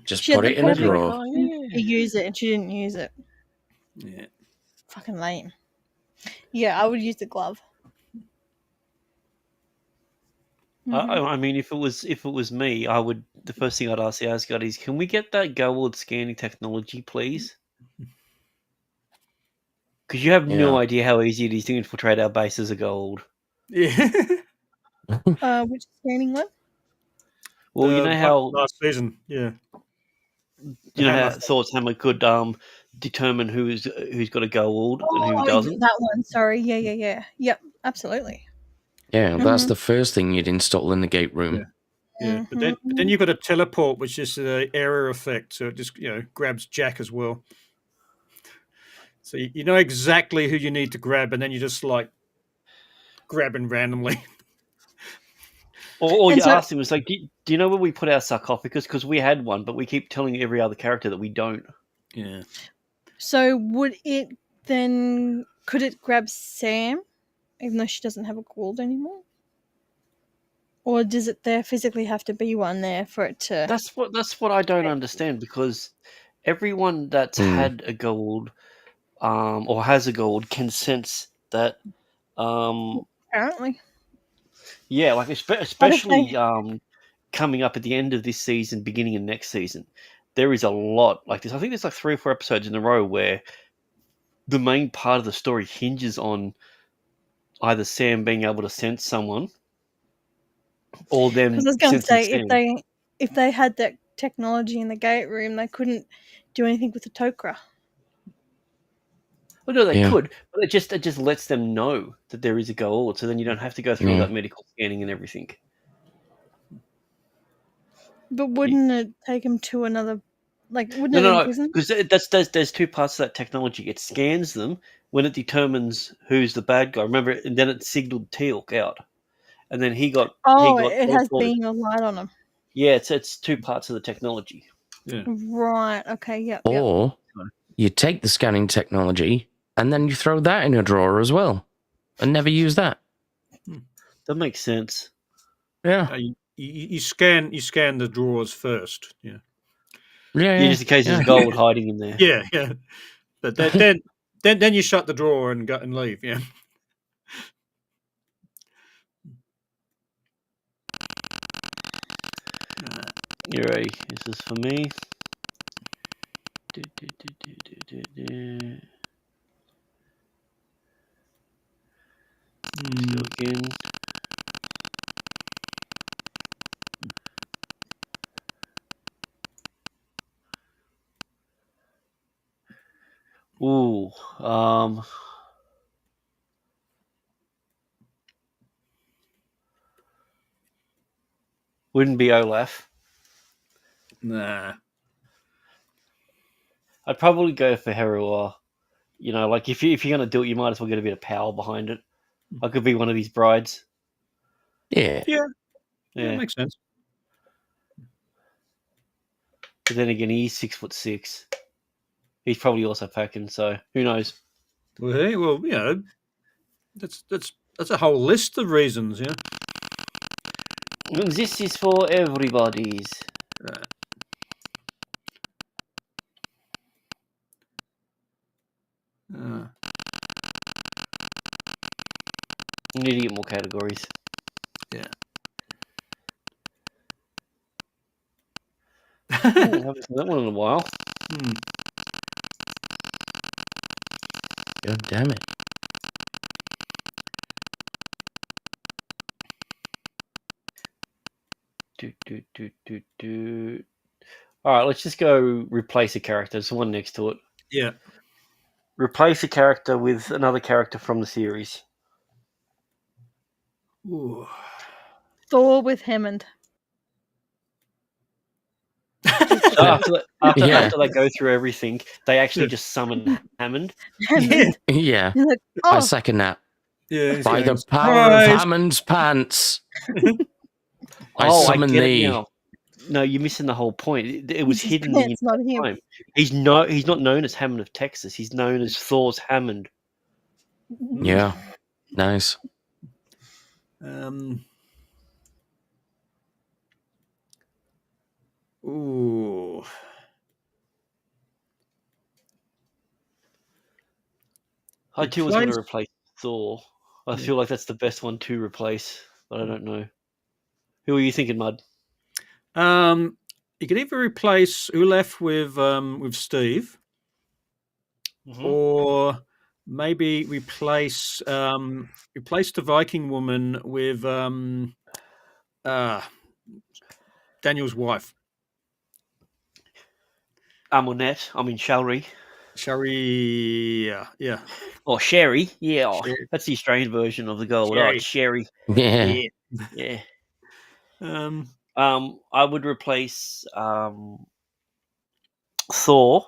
Just She had put the it in a Like, perfect drawer. oh to yeah. use it, and she didn't use it. Yeah. Fucking lame. Yeah, I would use the glove. Mhm. I mean, if it was me, I would. The first thing I'd ask the Asgard is, "Can we get that Gold scanning technology, please?" Because you have no Yeah. idea how easy it is to infiltrate our bases of gold. Yeah. Which scanning one? Well, you The know one how last season. Yeah. The you know how hammer. Thor's hammer could determine who's got a gold and who Oh, doesn't. that one. Sorry. Yeah. Yep. Absolutely. Yeah, that's Mhm. the first thing you'd install in the gate room. Yeah. But Mhm. then you've got a teleport, which is the error effect, so it just grabs Jack as well. So you know exactly who you need to grab, and then you just like grabbing randomly. Or And you so, ask him, it's like, do you know where we put our sarcophagus? Because we had one, but we keep telling every other character that we don't. Yeah. would it then? Could it grab Sam, even though she doesn't have a gold anymore? Or does it there physically have to be one there for it to? That's what I don't understand, because everyone that's had a gold or has a gold can sense that Apparently. yeah, like But if especially they, coming up at the end of this season, beginning of next season, there is a lot like this. I think there's like 3 or 4 episodes in a row where the main part of the story hinges on either Sam being able to sense someone or because them I was going to sensing say Sam. if they had that technology in the gate room, they couldn't do anything with the Tok'ra. Well, no, they Yeah. could, but it just lets them know that there is a goal, so then you don't have to go through all Yeah. that medical scanning and everything. But wouldn't it take them to another? Like, wouldn't No, it no, no, imprison? because there's 2 parts to that technology. It scans them when it determines who's the bad guy. Remember, and then it signaled Teal'c out, and then he Oh, got it has teleported. beam of light on them. Yeah, it's 2 parts of the technology. Yeah. Right. Okay. Yep. Or you take the scanning technology and then you throw that in a drawer as well and never use that. That makes sense. Yeah. You scan the drawers first. Yeah. Yeah. Yeah, just in case there's gold hiding in there. Yeah. Yeah. But then you shut the drawer and go and leave. Yeah. You're ready. This is for me. Do, do, do, do, do, do, do. Let's go again. Ooh, Wouldn't be Olaf. Nah. I'd probably go for Heruar. You know, like if you're gonna do it, you might as well get a bit of power behind it. I could be one of these brides. Yeah. Yeah, Yeah. makes sense. But then again, he's 6'6". He's probably also packing, so who knows? Well, hey, well, you know, that's a whole list of reasons, yeah. And this is for everybody's. Right. We need to get more categories. Yeah. I haven't seen that one in a while. God damn it. All right, let's just go replace a character. There's one next to it. Yeah. Replace a character with another character from the series. Ooh. Thor with Hammond. So after Yeah. they go through everything, they actually just summon Hammond. Hammond. Yeah. He's like, I oh, second that. Yeah. he's By going, the power of "Surprise!" Hammond's pants. I I summon get it thee. now. No, you're missing the whole point. It was his hidden pants, the not him. time. He's not known as Hammond of Texas. He's known as Thor's Hammond. Yeah. Nice. Ooh. I too was going to Replace- replace Thor. I Yeah. feel like that's the best one to replace, but I don't know. Who are you thinking, Mud? You can either replace Olaf with Steve, or maybe replace the Viking woman with Daniel's wife, Amonette. I mean, Shalry. Sherry. Yeah. Or Sherry. Yeah, Sherry. that's the Australian version of the gold. Sherry. Oh, it's Sherry. Yeah. Yeah. Um, I would replace Thor,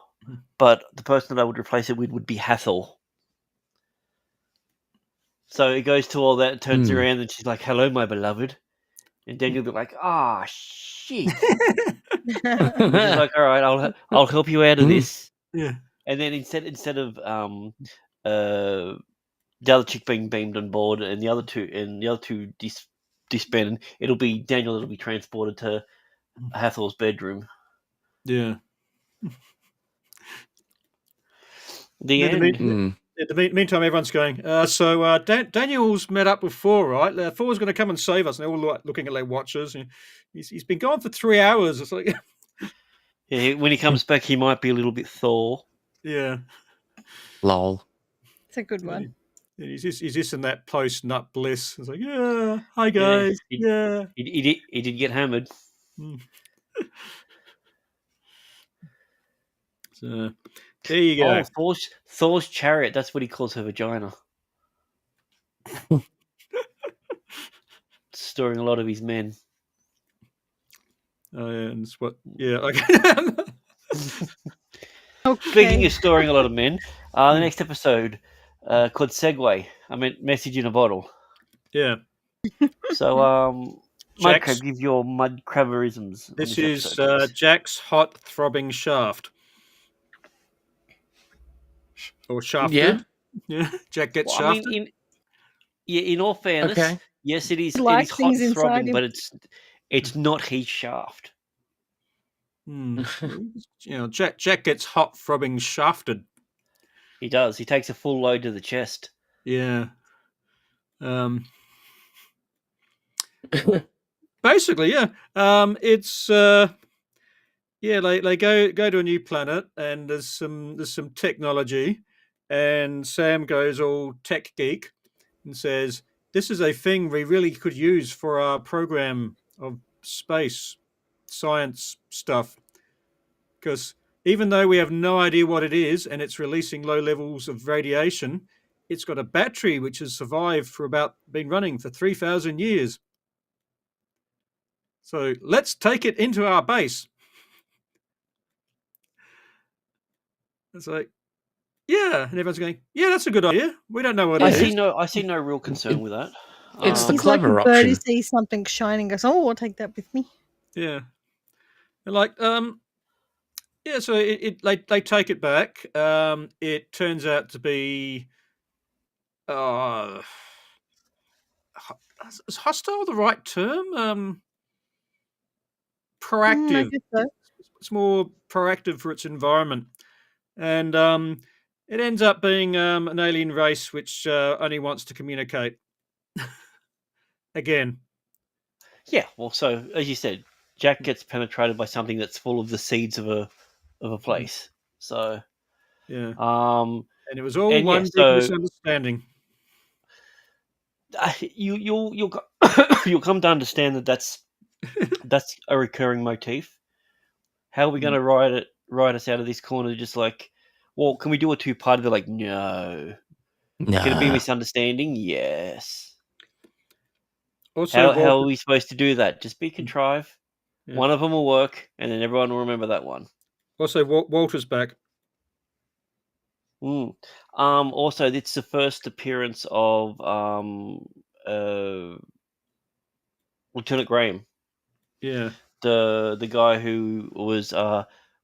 but the person that I would replace it with would be Hathor. So it goes to all that, turns around, and she's like, "Hello, my beloved," and then you'll be like, "Ah, shit." She's like, "All right, I'll help you out of this." yeah. And then instead of the other chick being beamed on board and the other two disbanded, it'll be Daniel that'll be transported to Hathor's bedroom. Yeah. The In end. the meantime, everyone's going. So Daniel's met up with Thor, right? Thor's going to come and save us. And they're all looking at their watches. And he's been gone for 3 hours. It's like, Yeah, when he comes back, he might be a little bit Thor. yeah. Lol. it's a good one. Yeah, he's just in that post nut bliss. It's like, yeah, hi guys, yeah. He did get hammered. So there you go. Oh, Thor's chariot. That's what he calls her vagina. Storing a lot of his men. Oh yeah, and it's what? Yeah, okay. Speaking of storing a lot of men, the next episode called Segway. I meant message in a bottle. Yeah. So, Jack's- Mudcrab, give your Mudcraberisms. on This is episode, please. Jack's hot throbbing shaft. Or shafted. Yeah. Yeah. Jack gets Well, I shafted. mean, in all fairness, Okay. yes, it is. He It likes is hot things inside throbbing, him. but it's not his shaft. You know, Jack gets hot throbbing shafted. He does. He takes a full load to the chest. Yeah. Basically, yeah. It's they go to a new planet and there's some technology, and Sam goes all tech geek and says, "This is a thing we really could use for our program of space science stuff, because even though we have no idea what it is and it's releasing low levels of radiation, it's got a battery which has survived been running for 3,000 years." So let's take it into our base. It's like, yeah, and everyone's going, yeah, that's a good idea. We don't know what I it see is. no real concern with that. It's the He's like a clever bird who option. sees something shining, goes, "Oh, I'll take that with me." Yeah, and like, yeah. So they take it back. It turns out to be, uh, is hostile the right term? I Proactive. guess so. It's more proactive for its environment, and it ends up being an alien race which only wants to communicate. Again, Yeah, well, so as you said, Jack gets penetrated by something that's full of the seeds of a place. So, yeah, and and it was all one big so misunderstanding. you'll you'll come to understand that that's a recurring motif. How are we going to ride us out of this corner? Just like, well, can we do a two-parter? They're like, no. Can it be a Nah. misunderstanding? Yes. Also, How are we supposed to do that? Just be contrived. Yeah. One of them will work, and then everyone will remember that one. Walter's back. Also, it's the first appearance of Lieutenant Graham. Yeah. The guy who was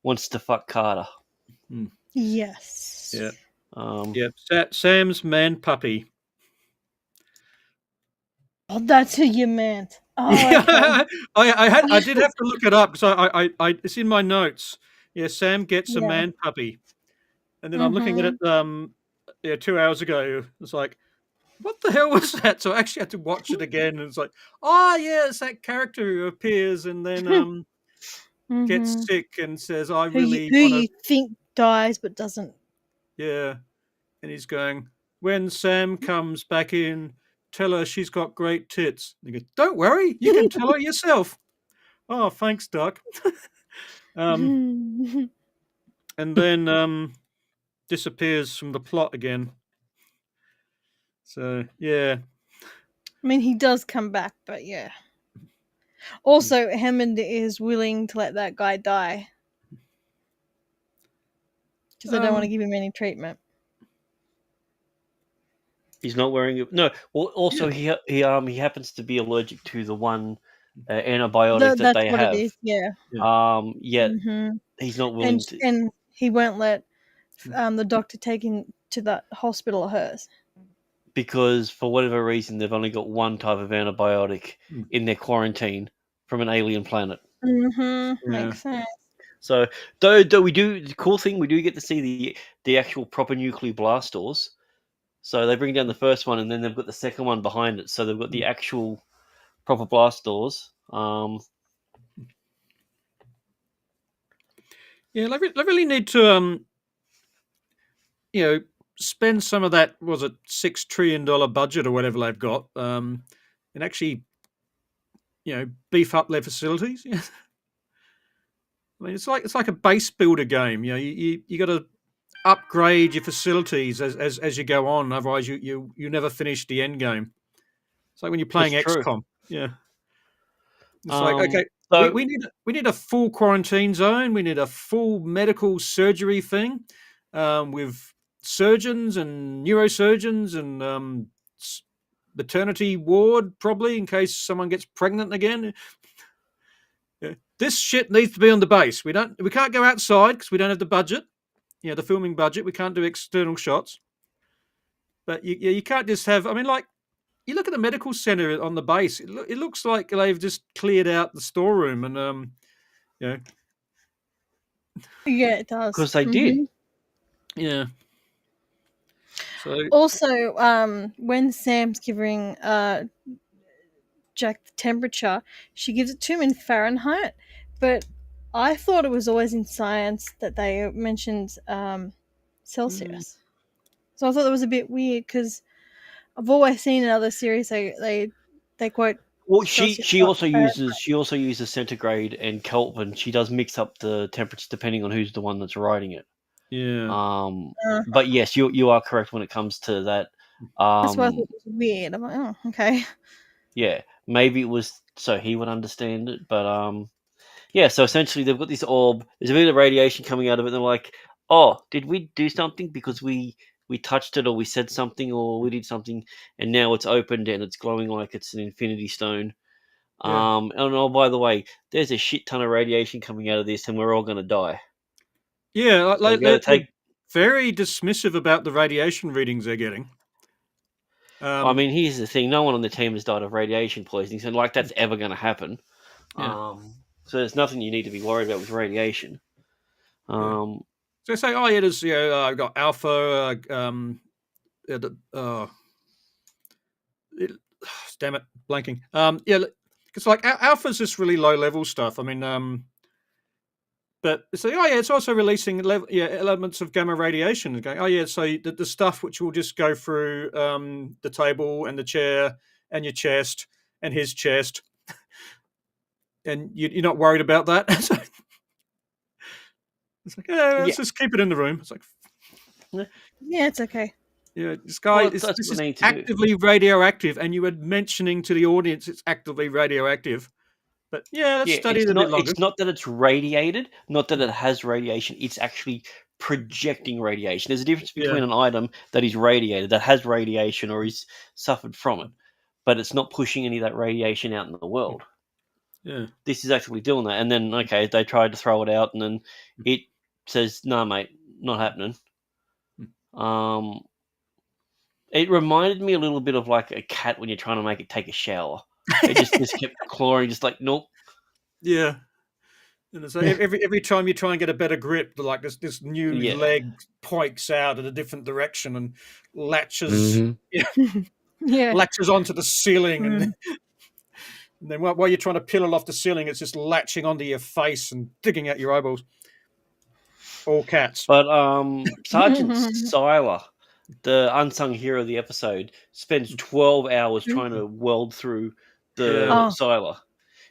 wants to fuck Carter. Yes. Yeah. Yeah. Sam's man puppy. Oh, that's who you meant. Oh, Yeah, okay. I did have to look it up because I it's in my notes. Yeah, Sam gets a Yeah. man puppy, and then I'm looking at it 2 hours ago. It's like, what the hell was that? So I actually had to watch it again, and it's like, oh yeah, it's that character who appears and then gets sick and says, I Who really want to. you think dies but doesn't. Yeah, and he's going, when Sam comes back in, tell her she's got great tits. And he goes, don't worry, you can tell her yourself. Oh, thanks, Doc. And then disappears from the plot again. So yeah. I mean, he does come back, but yeah. Also, Hammond is willing to let that guy die because they don't want to give him any treatment. He's not wearing it. No. Well, also he happens to be allergic to the one antibiotic that That's they what have. it is. Yeah. Yet he's not willing to. And he won't let the doctor take him to that hospital of hers Because for whatever reason they've only got one type of antibiotic in their quarantine from an alien planet. Makes sense. So though we do, the cool thing, we do get to see the actual proper nuclear blast doors. So they bring down the first one and then they've got the second one behind it. So they've got the actual proper blast doors. Yeah, they really need to spend some of that, was it $6 trillion budget or whatever they've got, and actually, beef up their facilities. Yeah. I mean, it's like a base builder game. You got to upgrade your facilities as you go on. Otherwise, you never finish the end game. It's like when you're playing XCOM. Yeah. It's like, okay, so we need a full quarantine zone. We need a full medical surgery thing with surgeons and neurosurgeons and maternity ward, probably in case someone gets pregnant again. Yeah. This shit needs to be on the base. We can't go outside because we don't have the budget. The filming budget. We can't do external shots. But you can't just have. I mean, like, you look at the medical center on the base. It looks like they've just cleared out the storeroom and Yeah, it does. because they did. Yeah. So Also, when Sam's giving Jack the temperature, she gives it to him in Fahrenheit, but I thought it was always in science that they mentioned Celsius. So I thought that was a bit weird because I've always seen in other series they quote. Well, Celsius, she not also Fahrenheit. uses centigrade and Kelvin. She does mix up the temperatures depending on who's the one that's writing it. yeah. But yes, you are correct when it comes to that. That's why I thought it was weird. I'm like, oh, okay. Yeah, maybe it was so he would understand it. But yeah. So essentially, they've got this orb. There's a bit of radiation coming out of it. And they're like, "Oh, did we do something because we touched it, or we said something, or we did something, and now it's opened and it's glowing like it's an infinity stone." Yeah. And oh, by the way, there's a shit ton of radiation coming out of this, and we're all going to die. Yeah, So we got to they're take. very dismissive about the radiation readings they're getting. I mean, here's the thing: no one on the team has died of radiation poisoning, so like that's ever going to happen. Yeah. So there's nothing you need to be worried about with radiation. So they say, oh yeah, there's I've got alpha. Damn it, blanking. Yeah, it's like alpha's just really low level stuff. I mean, but it's like, oh yeah, it's also releasing elements of gamma radiation. And going, oh yeah, so the stuff which will just go through the table and the chair and your chest and his chest, and you're not worried about that. So it's like, let's just keep it in the room. It's like, Yeah, it's okay. yeah, this guy Well, this that's is what they need to do. actively radioactive, and you were mentioning to the audience it's actively radioactive. But yeah, let's study it a bit longer. It's not that it's radiated, not that it has radiation. It's actually projecting radiation. There's a difference between an item that is radiated, that has radiation, or is suffered from it, but it's not pushing any of that radiation out in the world. Yeah. This is actually doing that. And then, okay, they tried to throw it out, and then it says, "No, mate, not happening." It reminded me a little bit of like a cat when you're trying to make it take a shower. It just kept clawing, just like, nope. Yeah. And so every time you try and get a better grip, like this new leg pikes out in a different direction and latches latches onto the ceiling, and then while you're trying to peel it off the ceiling, it's just latching onto your face and digging out your eyeballs. All cats. But Sergeant Siler, the unsung hero of the episode, spends 12 hours trying to weld through the Siler.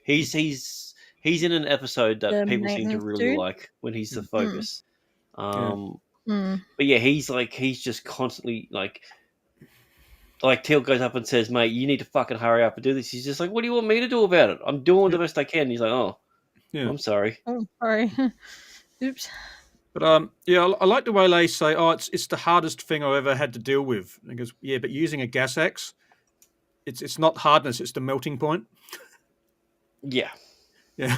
He's in an episode that The people seem to maintenance really dude? like when he's the focus. But yeah, he's just constantly like Teal goes up and says, "Mate, you need to fucking hurry up and do this." He's just like, "What do you want me to do about it? I'm doing the best I can." He's like, "Oh, I'm sorry." Oh, sorry. Oops. But yeah, I like the way they say, "Oh, it's the hardest thing I ever had to deal with." And he goes, "Yeah, but using a gas axe, it's not hardness; it's the melting point." Yeah. Yeah.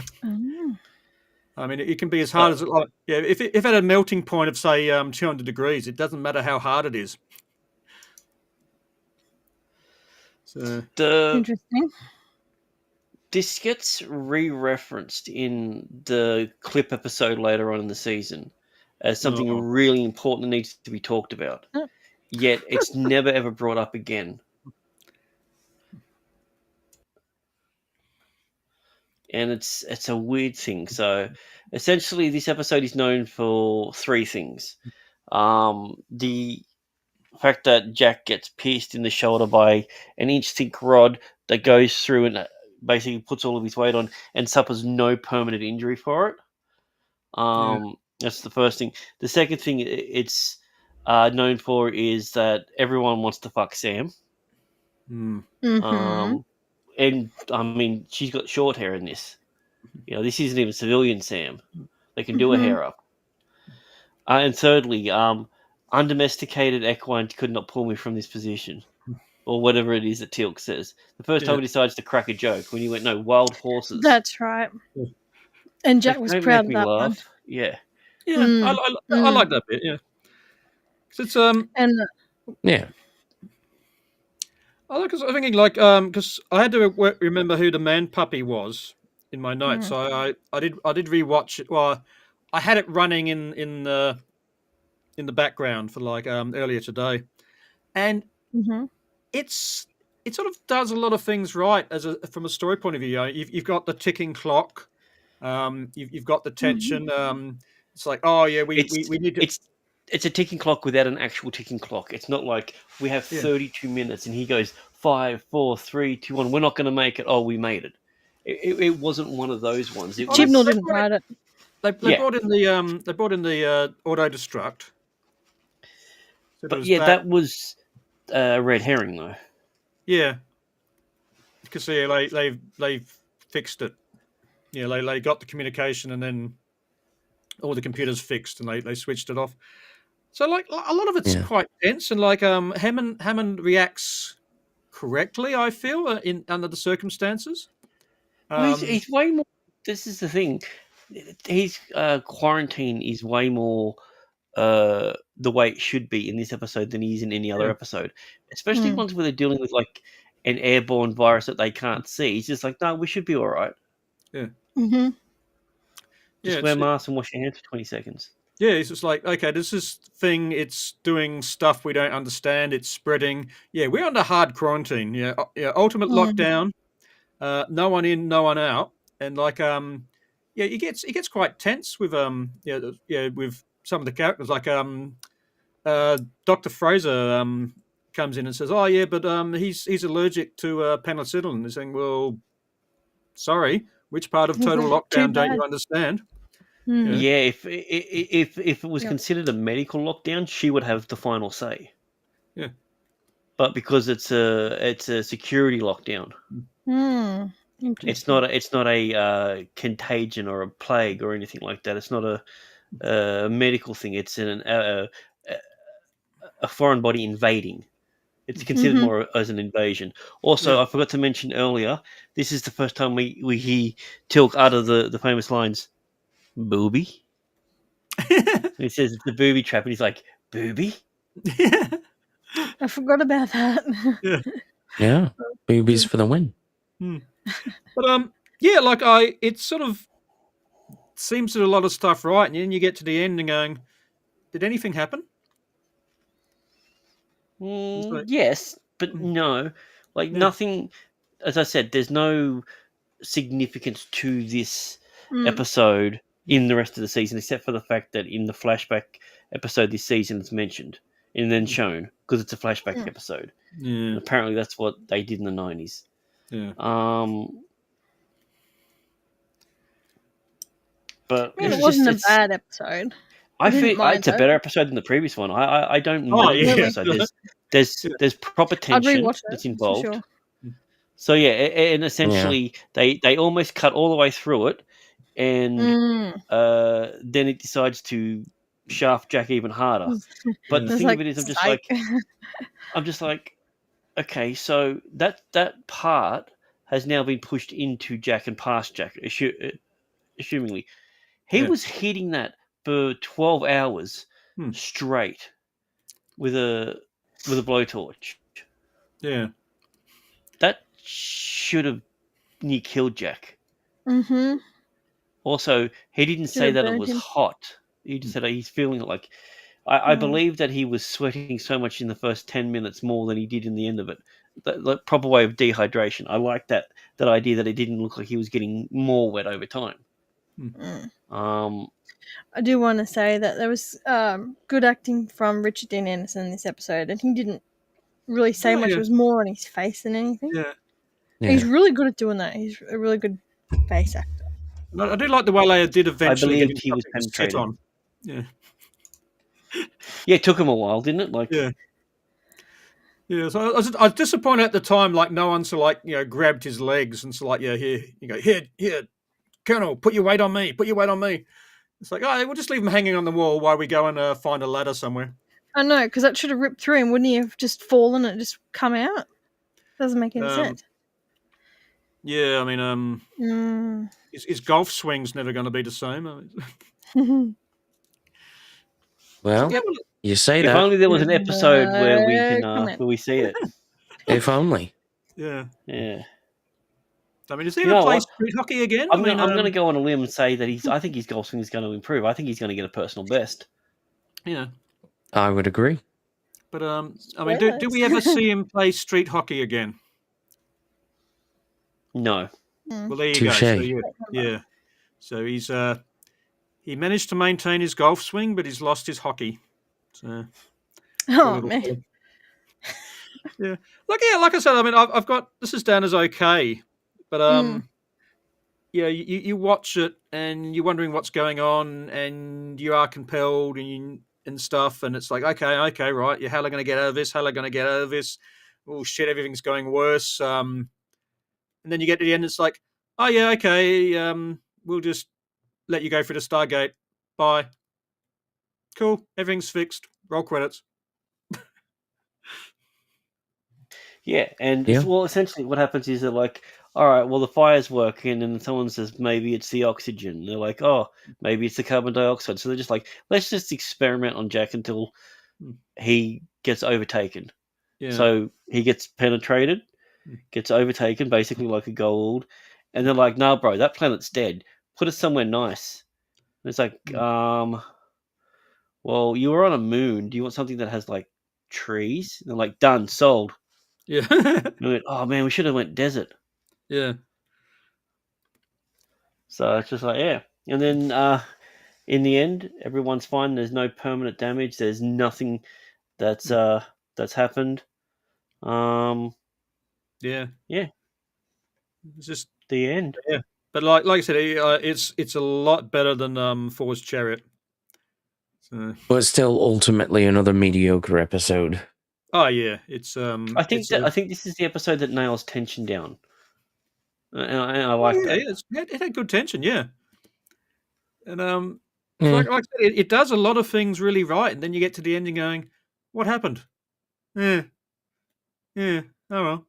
I mean, it can be as hard as it like. Yeah, if it had a melting point of say 200 degrees, it doesn't matter how hard it is. So Interesting. This gets re-referenced in the clip episode later on in the season as something really important that needs to be talked about. Yet it's never ever brought up again. And it's a weird thing. So essentially this episode is known for three things. The fact that Jack gets pierced in the shoulder by an inch thick rod that goes through and basically puts all of his weight on and suffers no permanent injury for it. That's the first thing. The second thing it's known for is that everyone wants to fuck Sam. And I mean, she's got short hair in this. This isn't even civilian Sam. They can do a hair up. And thirdly, undomesticated equine could not pull me from this position. Or whatever it is that Teal'c says. The first time he decides to crack a joke, when he went, "No, wild horses." That's right. And Jack was proud of that one. Yeah. Yeah, I like that bit. Yeah, it's and yeah. I was thinking like because I had to remember who the man puppy was in my notes, so I did rewatch it. Well, I had it running in the background for like earlier today, and it sort of does a lot of things right from a story point of view. You've got the ticking clock, you've got the tension. It's like, oh yeah, we need to. It's a ticking clock without an actual ticking clock. It's not like we have 32 minutes and he goes 5, 4, 3, 2, 1. We're not going to make it. Oh, we made it. It wasn't one of those ones. Chibnall didn't write it. They brought in the auto destruct. But that was red herring though. Yeah, because they've fixed it. Yeah, they got the communication, and then all the computers fixed, and they switched it off. So like a lot of it's Yeah. quite tense, and like Hammond reacts correctly, I feel, under the circumstances. Well, he's way more. This is the thing. His quarantine is way more the way it should be in this episode than he is in any other Yeah. episode. Especially ones where they're dealing with like an airborne virus that they can't see. He's just like, no, we should be all right. Mm-hmm. Just wear masks and wash your hands for 20 seconds. Yeah, it's just like, okay, this is thing. It's doing stuff we don't understand. It's spreading. Yeah, we're under hard quarantine. Yeah, ultimate lockdown. No one in, no one out, and like yeah, it gets quite tense with with some of the characters. Like Dr. Fraser comes in and says, "Oh yeah, but he's allergic to penicillin." They're saying, "Well, sorry, which part of total lockdown don't you understand?" Yeah, if it was considered a medical lockdown, she would have the final say. Yeah. But because it's a security lockdown, it's not a contagion or a plague or anything like that. It's not a medical thing. It's a foreign body invading. It's considered more as an invasion. Also, I forgot to mention earlier, this is the first time we hear Tilk utter the famous lines, "Booby." He says it's the booby trap, and he's like, "Booby." I forgot about that. Yeah. Boobies for the win. But yeah, like it sort of seems to do a lot of stuff right, and then you get to the end and going, did anything happen? Yes, but no. Like nothing. As I said, there's no significance to this episode in the rest of the season, except for the fact that in the flashback episode this season it's mentioned and then shown because it's a flashback episode. And apparently that's what they did in the 90s. Yeah. But It wasn't a bad episode. I feel it's a better episode than the previous one. I don't mind the episode. There's proper tension that's involved. Sure. So yeah, and essentially they almost cut all the way through it, and then it decides to shaft Jack even harder. But the thing of it is, I'm just like, okay, so that part has now been pushed into Jack and past Jack, assumingly. He was hitting that for 12 hours straight with a blowtorch. Yeah. That should have near killed Jack. Mm-hmm. Also, he didn't say that it was hot. He just said he's feeling it like... I believe that he was sweating so much in the first 10 minutes more than he did in the end of it. The proper way of dehydration. I like that idea that it didn't look like he was getting more wet over time. I do want to say that there was good acting from Richard Dean Anderson in this episode, and he didn't really say much. It was more on his face than anything. Yeah. He's really good at doing that. He's a really good face actor. I do like the way they did eventually. I believed he was penetrated. On. Yeah. Yeah, it took him a while, didn't it? Like, yeah. So I was disappointed at the time. Like no one sort of grabbed his legs and so here you go here, Colonel, put your weight on me. It's like, we'll just leave him hanging on the wall while we go and find a ladder somewhere. I know, because that should have ripped through him. Wouldn't he have just fallen and just come out? Doesn't make any sense. Yeah, I mean, his golf swing's never going to be the same. Well, you say that. If only there was an episode where we can where we see it. If only. Yeah. Yeah. I mean, is he going to play street hockey again? I'm going to go on a limb and say that I think his golf swing is going to improve. I think he's going to get a personal best. Yeah. I would agree. But I mean, do we ever see him play street hockey again? No. Well, there you Touché. go. So, yeah. So he's he managed to maintain his golf swing, but he's lost his hockey. So. Oh man. Yeah. Like I said, I mean, I've got this is down as okay, but yeah, you watch it and you're wondering what's going on, and you are compelled and stuff, and it's like okay, right, how are they going to get out of this? Oh shit, everything's going worse. And then you get to the end, it's like, oh yeah, okay, we'll just let you go through the Stargate. Bye. Cool, everything's fixed. Roll credits. Yeah, and Yeah. well, essentially, what happens is they're like, all right, well, the fire's working, and then someone says maybe it's the oxygen. They're like, oh, maybe it's the carbon dioxide. So they're just like, let's just experiment on Jack until Hmm. he gets overtaken. Yeah. So he gets penetrated, gets overtaken, basically like a gold, and they're like, nah, bro, that planet's dead. Put us somewhere nice. And it's like, well, you were on a moon. Do you want something that has like trees? And they're like, done, sold. Yeah. And we went, oh man, we should have went desert. Yeah. So it's just like, yeah. And then in the end, everyone's fine. There's no permanent damage. There's nothing that's happened. Yeah. Yeah, It's just the end. yeah. But like I said, it's a lot better than Thor's Chariot. So, But still, ultimately, another mediocre episode. oh yeah, it's I think I think this is the episode that nails tension down. And I like yeah, that. it had good tension, yeah. And Yeah. like I said, it does a lot of things really right, and then you get to the ending going, what happened? Yeah. Oh well.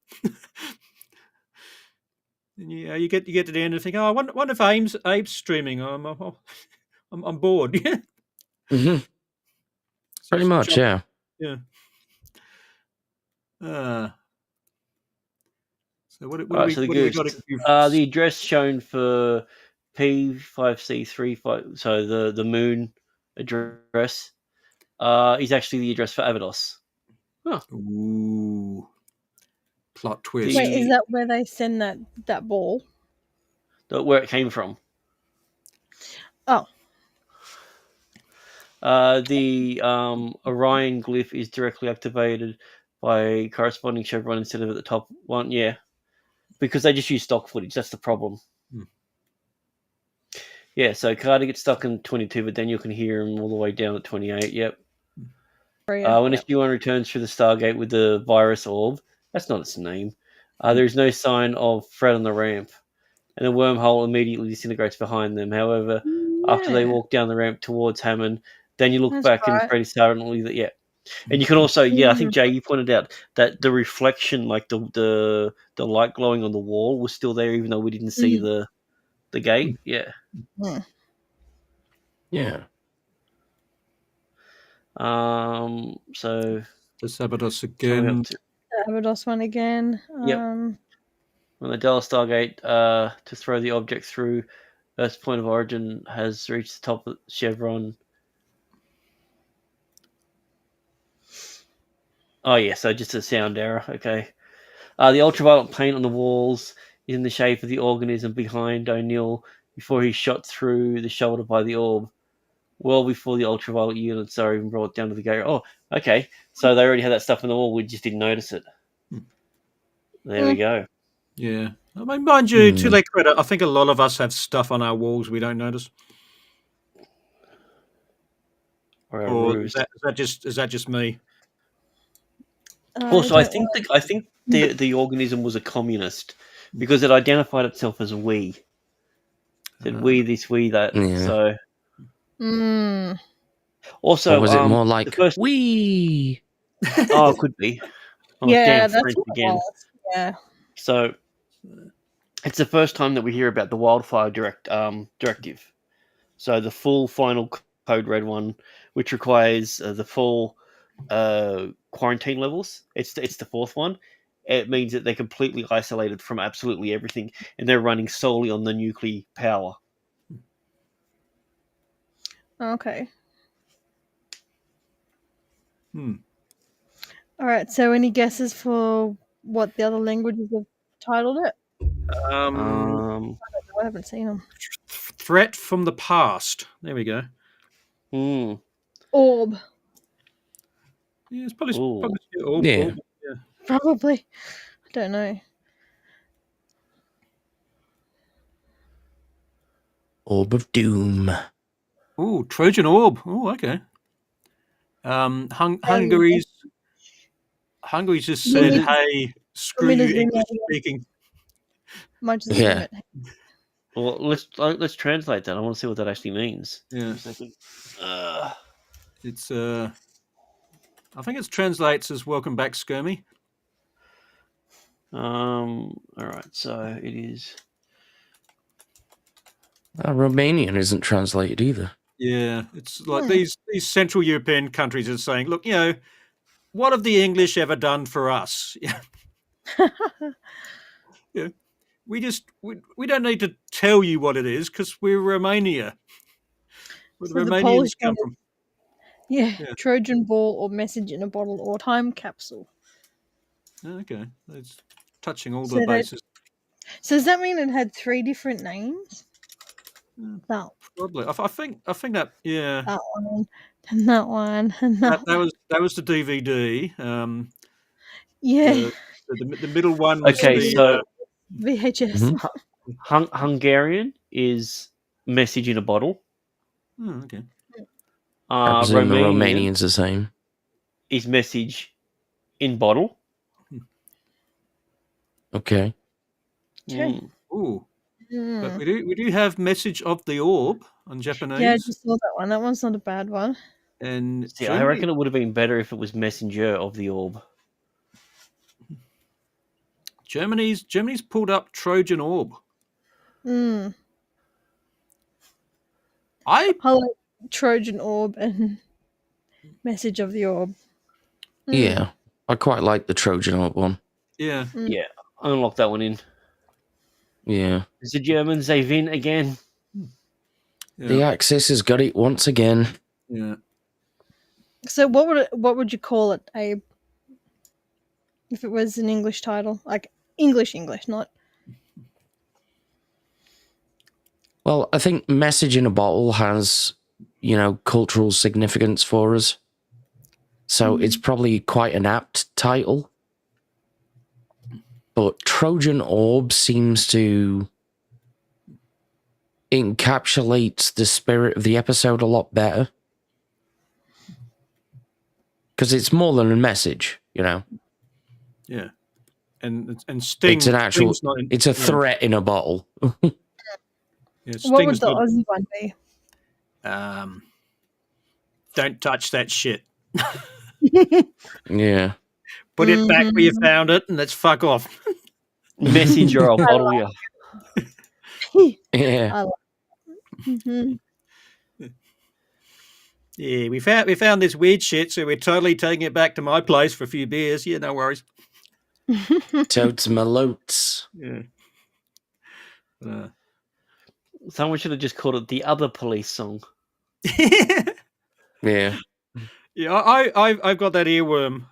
And you get to the end and think, oh, I wonder if Abe's streaming. I'm bored. Yeah. hmm Pretty much, yeah. Yeah. So what do All right, we so the what do we ghosts. got? The address shown for P5C35, so the moon address, is actually the address for Abydos. Ooh, plot twist. Wait, is that where they send that ball? Where it came from. Oh, The Orion glyph is directly activated by a corresponding chevron instead of at the top one. Yeah, because they just use stock footage. That's the problem. Hmm. Yeah, so Carter gets stuck in 22, but then you can hear him all the way down at 28. Yep. When SG-1 returns through the Stargate with the virus orb, that's not its name. There is no sign of Fred on the ramp, and the wormhole immediately disintegrates behind them. However, after they walk down the ramp towards Hammond, then you look That's back and right. Freddy silently that and you can also I think Jay, you pointed out that the reflection, like the light glowing on the wall, was still there even though we didn't see the gate. Yeah. Yeah. So The Sabados coming again. up to Abydos one again. Yep. on the Dallas Stargate to throw the object through Earth's point of origin has reached the top of chevron. Oh yeah, so just a sound error. Okay. The ultraviolet paint on the walls is in the shape of the organism behind O'Neill before he's shot through the shoulder by the orb. Well before the ultraviolet units are even brought down to the gate. Oh, okay. So they already had that stuff on the wall. We just didn't notice it. There we go. Yeah. I mean, mind you, to their credit, I think a lot of us have stuff on our walls we don't notice. Or is that just me? Also, I think the organism was a communist because it identified itself as we. It said we this, we that. Yeah. So Mm. also, Or was it more like the first? we? Oh, it could be. Oh, Yeah, damn that's French what it again. was. Yeah. So it's the first time that we hear about the wildfire directive. So the full final code red one, which requires the full quarantine levels. It's the fourth one. It means that they're completely isolated from absolutely everything, and they're running solely on the nuclear power. Okay. Hmm. All right. So, any guesses for what the other languages have titled it? I haven't seen them. Threat from the past. There we go. Orb. Yeah, it's probably Ooh. orb. Yeah. Orb, yeah. Probably. I don't know. Orb of Doom. Ooh, Trojan orb. Oh, okay. Hungary's just said, me to- "Hey, screw me to you, zoom English out again? speaking." Might just Yeah. zoom it. Well, let's translate that. I want to see what that actually means. Yeah. For a second. It's I think it translates as "Welcome back, Skirmy." All right. So it is. Romanian isn't translated either. Yeah, it's like these Central European countries are saying, "Look, what have the English ever done for us? Yeah, we don't need to tell you what it is because we're Romania. Where the So the Polish Romanians come one from." Yeah, Yeah. Trojan ball or message in a bottle or time capsule. Okay, it's touching all So the that- bases. So does that mean it had 3 different names? That Probably, I think that that one and that one and that one. that was the DVD. Yeah, The middle one was Okay, the so VHS. Hungarian is message in a bottle. okay. I presume the Romanian Romanian's the same. is message in bottle. Okay. Okay. Mm. Ooh, but Mm. we do have message of the orb on Japanese. Yeah, I just saw that one. That one's not a bad one. And See, I reckon it would have been better if it was messenger of the orb. Germany's pulled up Trojan orb. Mm. I Hello, Trojan orb and message of the orb. Mm. Yeah. I quite like the Trojan Orb one. yeah. Yeah, unlock that one in. Yeah. The Germans, they win again. The Axis has got it once again. Yeah. So what would you call it, Abe? If it was an English title, like English, not. Well, I think Message in a Bottle has, cultural significance for us. So it's probably quite an apt title. But Trojan Orb seems to encapsulate the spirit of the episode a lot better. Because it's more than a message, Yeah. And Sting. It's an actual. Sting's not in- It's a threat in a bottle. yeah, What would Sting's the not- Aussie one be? Don't touch that shit. Yeah. Put it back where you found it, and let's fuck off. Messenger of bottle, yeah. Yeah. I like Mhm. Yeah, we found this weird shit, so we're totally taking it back to my place for a few beers. Yeah, no worries. Totes malotes. Yeah. Someone should have just called it the other police song. Yeah. Yeah, I've got that earworm.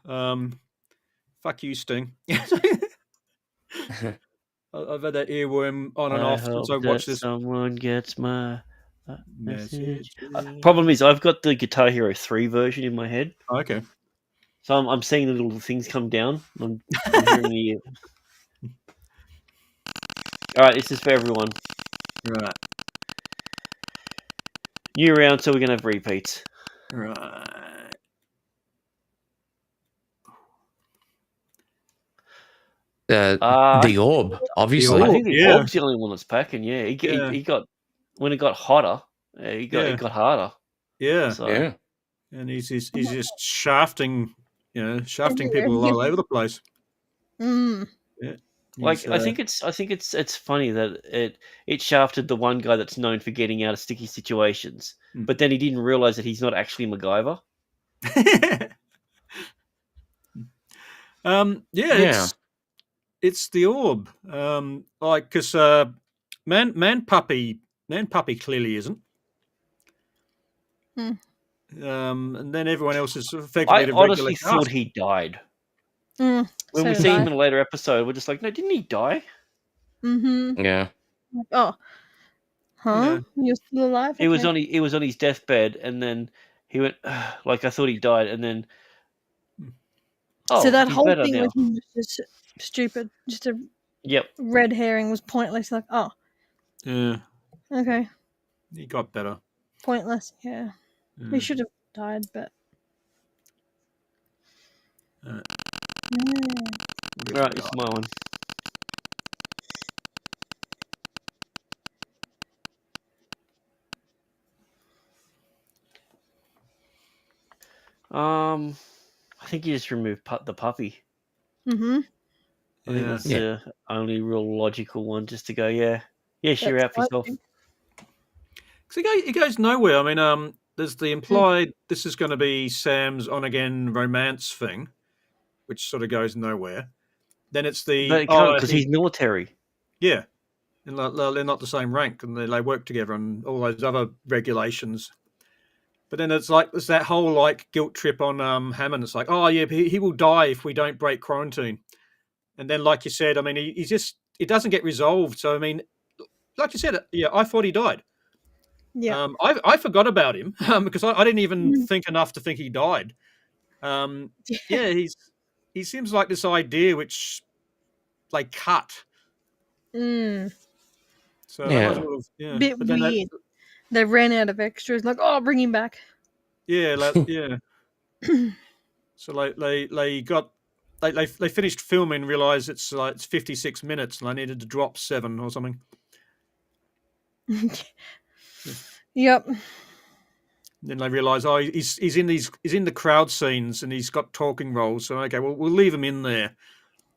Fuck you, Sting. I've had that earworm on and off since I've watched this. Someone gets my message. Message. Problem is, I've got the Guitar Hero 3 version in my head, Okay. so I'm seeing the little things come down. I'm hearing the. All right, this is for everyone. Right. New round, so we're gonna have repeats. Right. The orb, obviously. I think the yeah. orb's the only one that's packing. Yeah, Yeah. he got when it got hotter, it got harder. Yeah. So, Yeah. And he's just shafting, shafting Everywhere. people all over the place. Mm. Yeah. like He's, I think it's funny that it shafted the one guy that's known for getting out of sticky situations, but then he didn't realize that he's not actually MacGyver. yeah. It's the orb. Because man puppy clearly isn't. And then everyone else is effectively I the regular honestly cast. thought he died. Mm. When we see him in a later episode, we're just like, no, didn't he die? Mm-hmm. Yeah. Oh. Huh? You're still alive? He was Okay. on his deathbed, and then he went like I thought he died, and then so that he's whole better thing now. with him was just stupid. Just a Yep. red herring was pointless. Like, oh, Yeah. okay, He got better. pointless. Yeah, he should have died, but. Right, it's my one. I think you just remove the puppy. Mm-hmm. I think Yeah. that's the only real logical one, just to go, yeah, you're That's out for what I yourself. think. So he goes nowhere. I mean, there's the implied this is going to be Sam's on-again romance thing, which sort of goes nowhere. Then it's the But it can't because he's military. yeah, and they're not the same rank, and they work together, and all those other regulations. But then it's like there's that whole like guilt trip on Hammond. It's like, oh yeah, he will die if we don't break quarantine. And then, like you said, I mean, it doesn't get resolved. So I mean, like you said, yeah, I thought he died. Yeah. I forgot about him because I didn't even think enough to think he died. Yeah, he seems like this idea which they cut. Mm. So that was sort of Bit But then weird. They ran out of extras. Like, oh, bring him back. yeah. So they finished filming, realized it's 56 minutes, and they needed to drop 7 or something. Yep. Then they realize, oh, he's in the crowd scenes and he's got talking roles. So okay, well we'll leave him in there,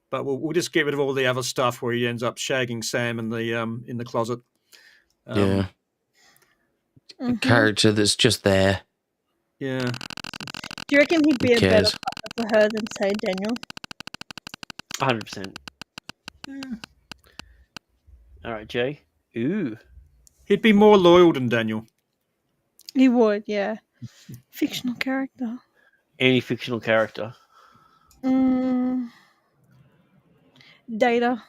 but we'll just get rid of all the other stuff where he ends up shagging Sam in the closet. Yeah. A Mhm. character that's just there. Yeah. Do you reckon he'd be Who a better cares? partner for her than, say, Daniel? 100%. Yeah. All right, Jay. Ooh. He'd be more loyal than Daniel. He would, yeah. Fictional character. Any fictional character. Data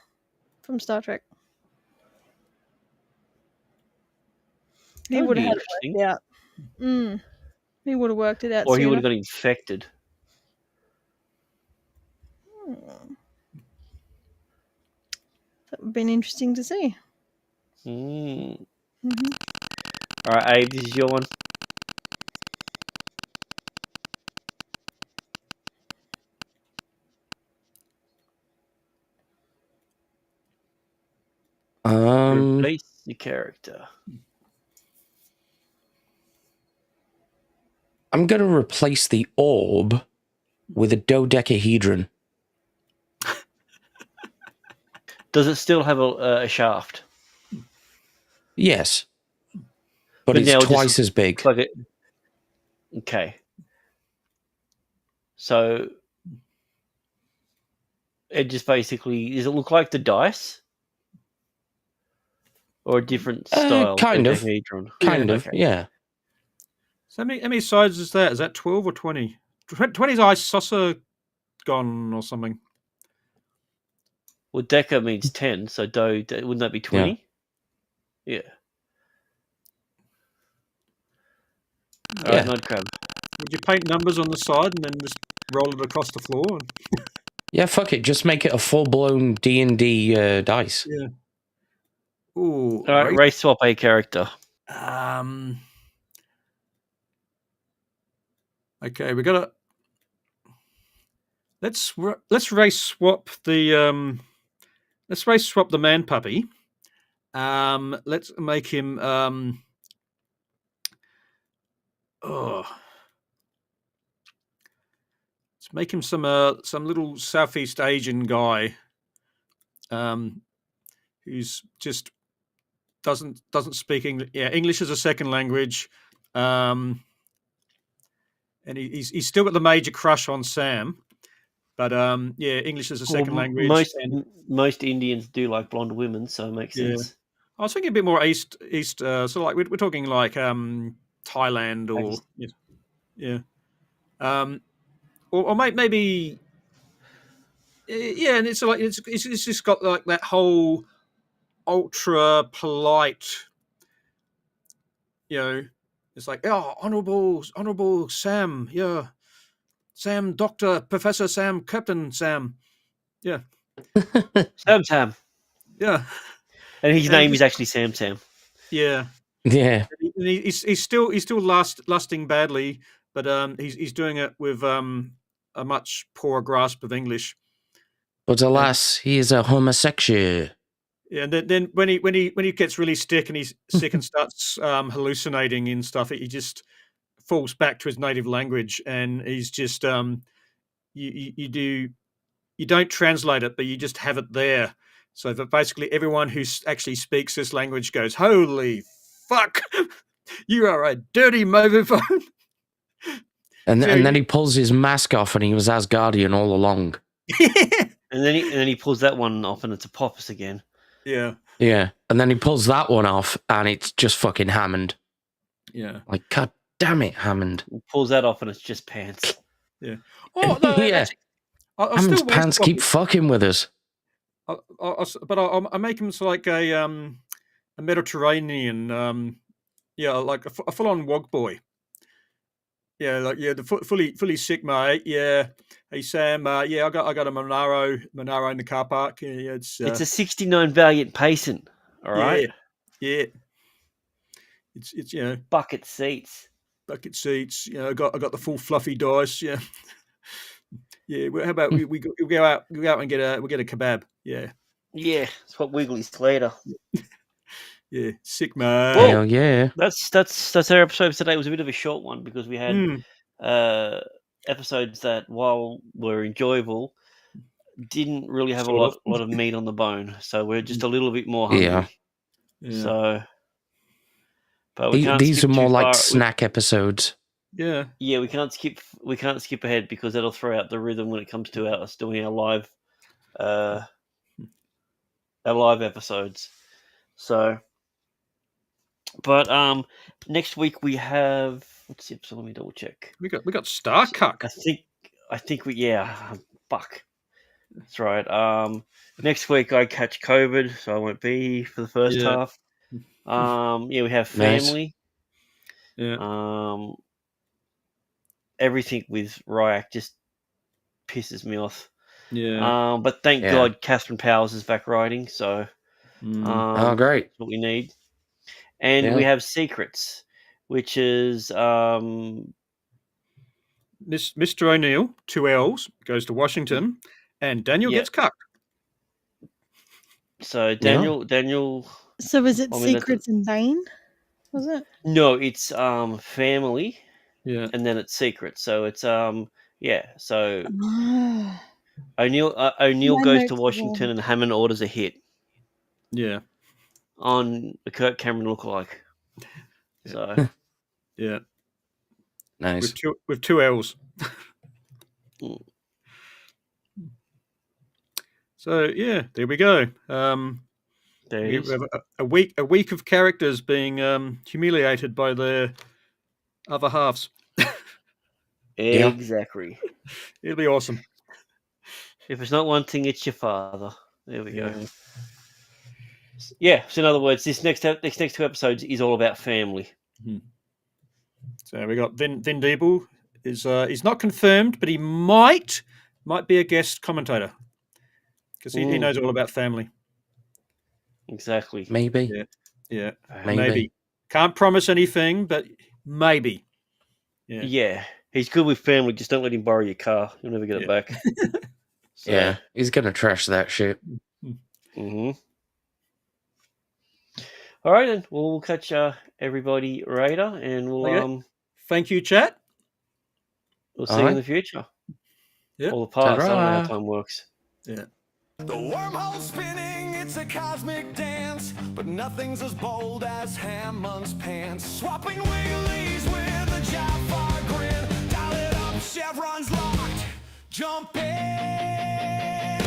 from Star Trek. He That'd would be have had it interesting. worked out. He would have worked it out Or he sooner. would have got infected. That would have been interesting to see. Mm. Mhm. All right, Abe, this is your one. Replace the character. I'm going to replace the orb with a dodecahedron. Does it still have a shaft? Yes. But now it's just twice as big. Plug it. Okay. So it just basically, does it look like the dice? Or a different style? Kind of. Dodecahedron? Kind of, Okay. yeah. So how many sides is that? Is that 12 or 20? 20's ice gone or something. Well, deca means 10, so wouldn't that be 20? Yeah. All right, Nod Crab. Would you paint numbers on the side and then just roll it across the floor? Yeah, fuck it. Just make it a full-blown D&D dice. Yeah. Ooh. All right, race swap a character. Okay, we gotta. Let's race swap the man puppy. Let's make him let's make him some little Southeast Asian guy who's just doesn't speak English. Yeah, English as a second language. And he's still got the major crush on Sam, but yeah, English as a second language. Most Indians do like blonde women, so it makes sense. I was thinking a bit more east. So like we're talking like Thailand or or maybe yeah, and it's like it's just got like that whole ultra polite, it's like, oh, honorable Sam, yeah. Sam, Doctor, Professor Sam, Captain Sam. Yeah. Sam. Yeah. And his name is actually Sam. Yeah. Yeah. He's still lusting badly, but he's doing it with a much poorer grasp of English. But alas, he is a homosexual. Yeah, and then when he gets really sick and starts hallucinating and stuff, he just falls back to his native language, and he's just you don't translate it, but you just have it there. So that basically everyone who actually speaks this language goes, "Holy fuck, you are a dirty mobile phone." And So- then he pulls his mask off, and he was Asgardian all along. And then he pulls that one off, and it's a Poppus again. Yeah, Yeah, and then he pulls that one off, and it's just fucking Hammond. yeah. Like, god damn it, Hammond. He pulls that off, and it's just pants. Oh, no, Yeah. actually, I Hammond's still pants keep fucking with us. I make him like a Mediterranean, like a full-on wog boy. Yeah, like the fully sick mate. Yeah, hey Sam. Yeah, I got a Monaro in the car park. Yeah, It's a 69 Valiant Payson. All right, yeah. It's bucket seats. bucket seats. I got the full fluffy dice. Yeah, yeah. Well, how about we go out and get a kebab. Yeah, Yeah, it's what Wiggly's later. yeah. Sick mate. Well, Hell yeah. That's our episode today. It was a bit of a short one because we had Mm, episodes that, while were enjoyable, didn't really have a Sort lot of meat on the bone. So we're just a little bit more hungry. Yeah. yeah. So, but we can't These are skip more too like far. snack episodes. Yeah. Yeah, we can't skip ahead because that'll throw out the rhythm when it comes to us doing our live episodes. So, but next week we have, what's the episode? Let me double check. We got Starcuck. I think fuck. That's right. Next week I catch COVID, so I won't be for the first Yeah. half. We have Nice. family. Yeah. Everything with Ryak just pisses me off. Yeah. But thank Yeah. God Catherine Powers is back riding, so Mm. Oh, great. that's what we need. And Yeah. we have Secrets, which is Mr. O'Neill, 2 L's, goes to Washington, and Daniel Yep. gets cucked. so Daniel. So was it I mean, that's- Secrets in Dane? Was it? No, it's family, Yeah. and then it's Secrets. So it's So Ah, O'Neill My goes notes to are Washington, wrong. and Hammond orders a hit Yeah. on the Kirk Cameron lookalike. So Yeah. Nice. With two L's. Mm. So yeah, there we go. there We it is. have a week of characters being humiliated by their other halves. Yeah. Exactly. It'll be awesome. If it's not one thing, it's your father. There we Yeah. go. Yeah. So in other words, this next 2 episodes is all about family. So we got Vin Diesel he's not confirmed, but he might be a guest commentator because he knows all about family. Exactly. Maybe. Yeah. Yeah, Maybe. Can't promise anything, but maybe. Yeah. Yeah. He's good with family. Just don't let him borrow your car. You'll never get it back. So, Yeah. He's going to trash that shit. Mm-hmm. All right, then. We'll catch everybody later, and we'll Okay. Thank you, chat. we'll see All you in right. the future. Yeah. Or the past. I don't know how Ta-ra. time works. Yeah. The wormhole spinning, it's a cosmic dance, but nothing's as bold as Hammond's pants. Swapping wigglies with a Jafar grin. Dial it up, chevrons locked. Jump in.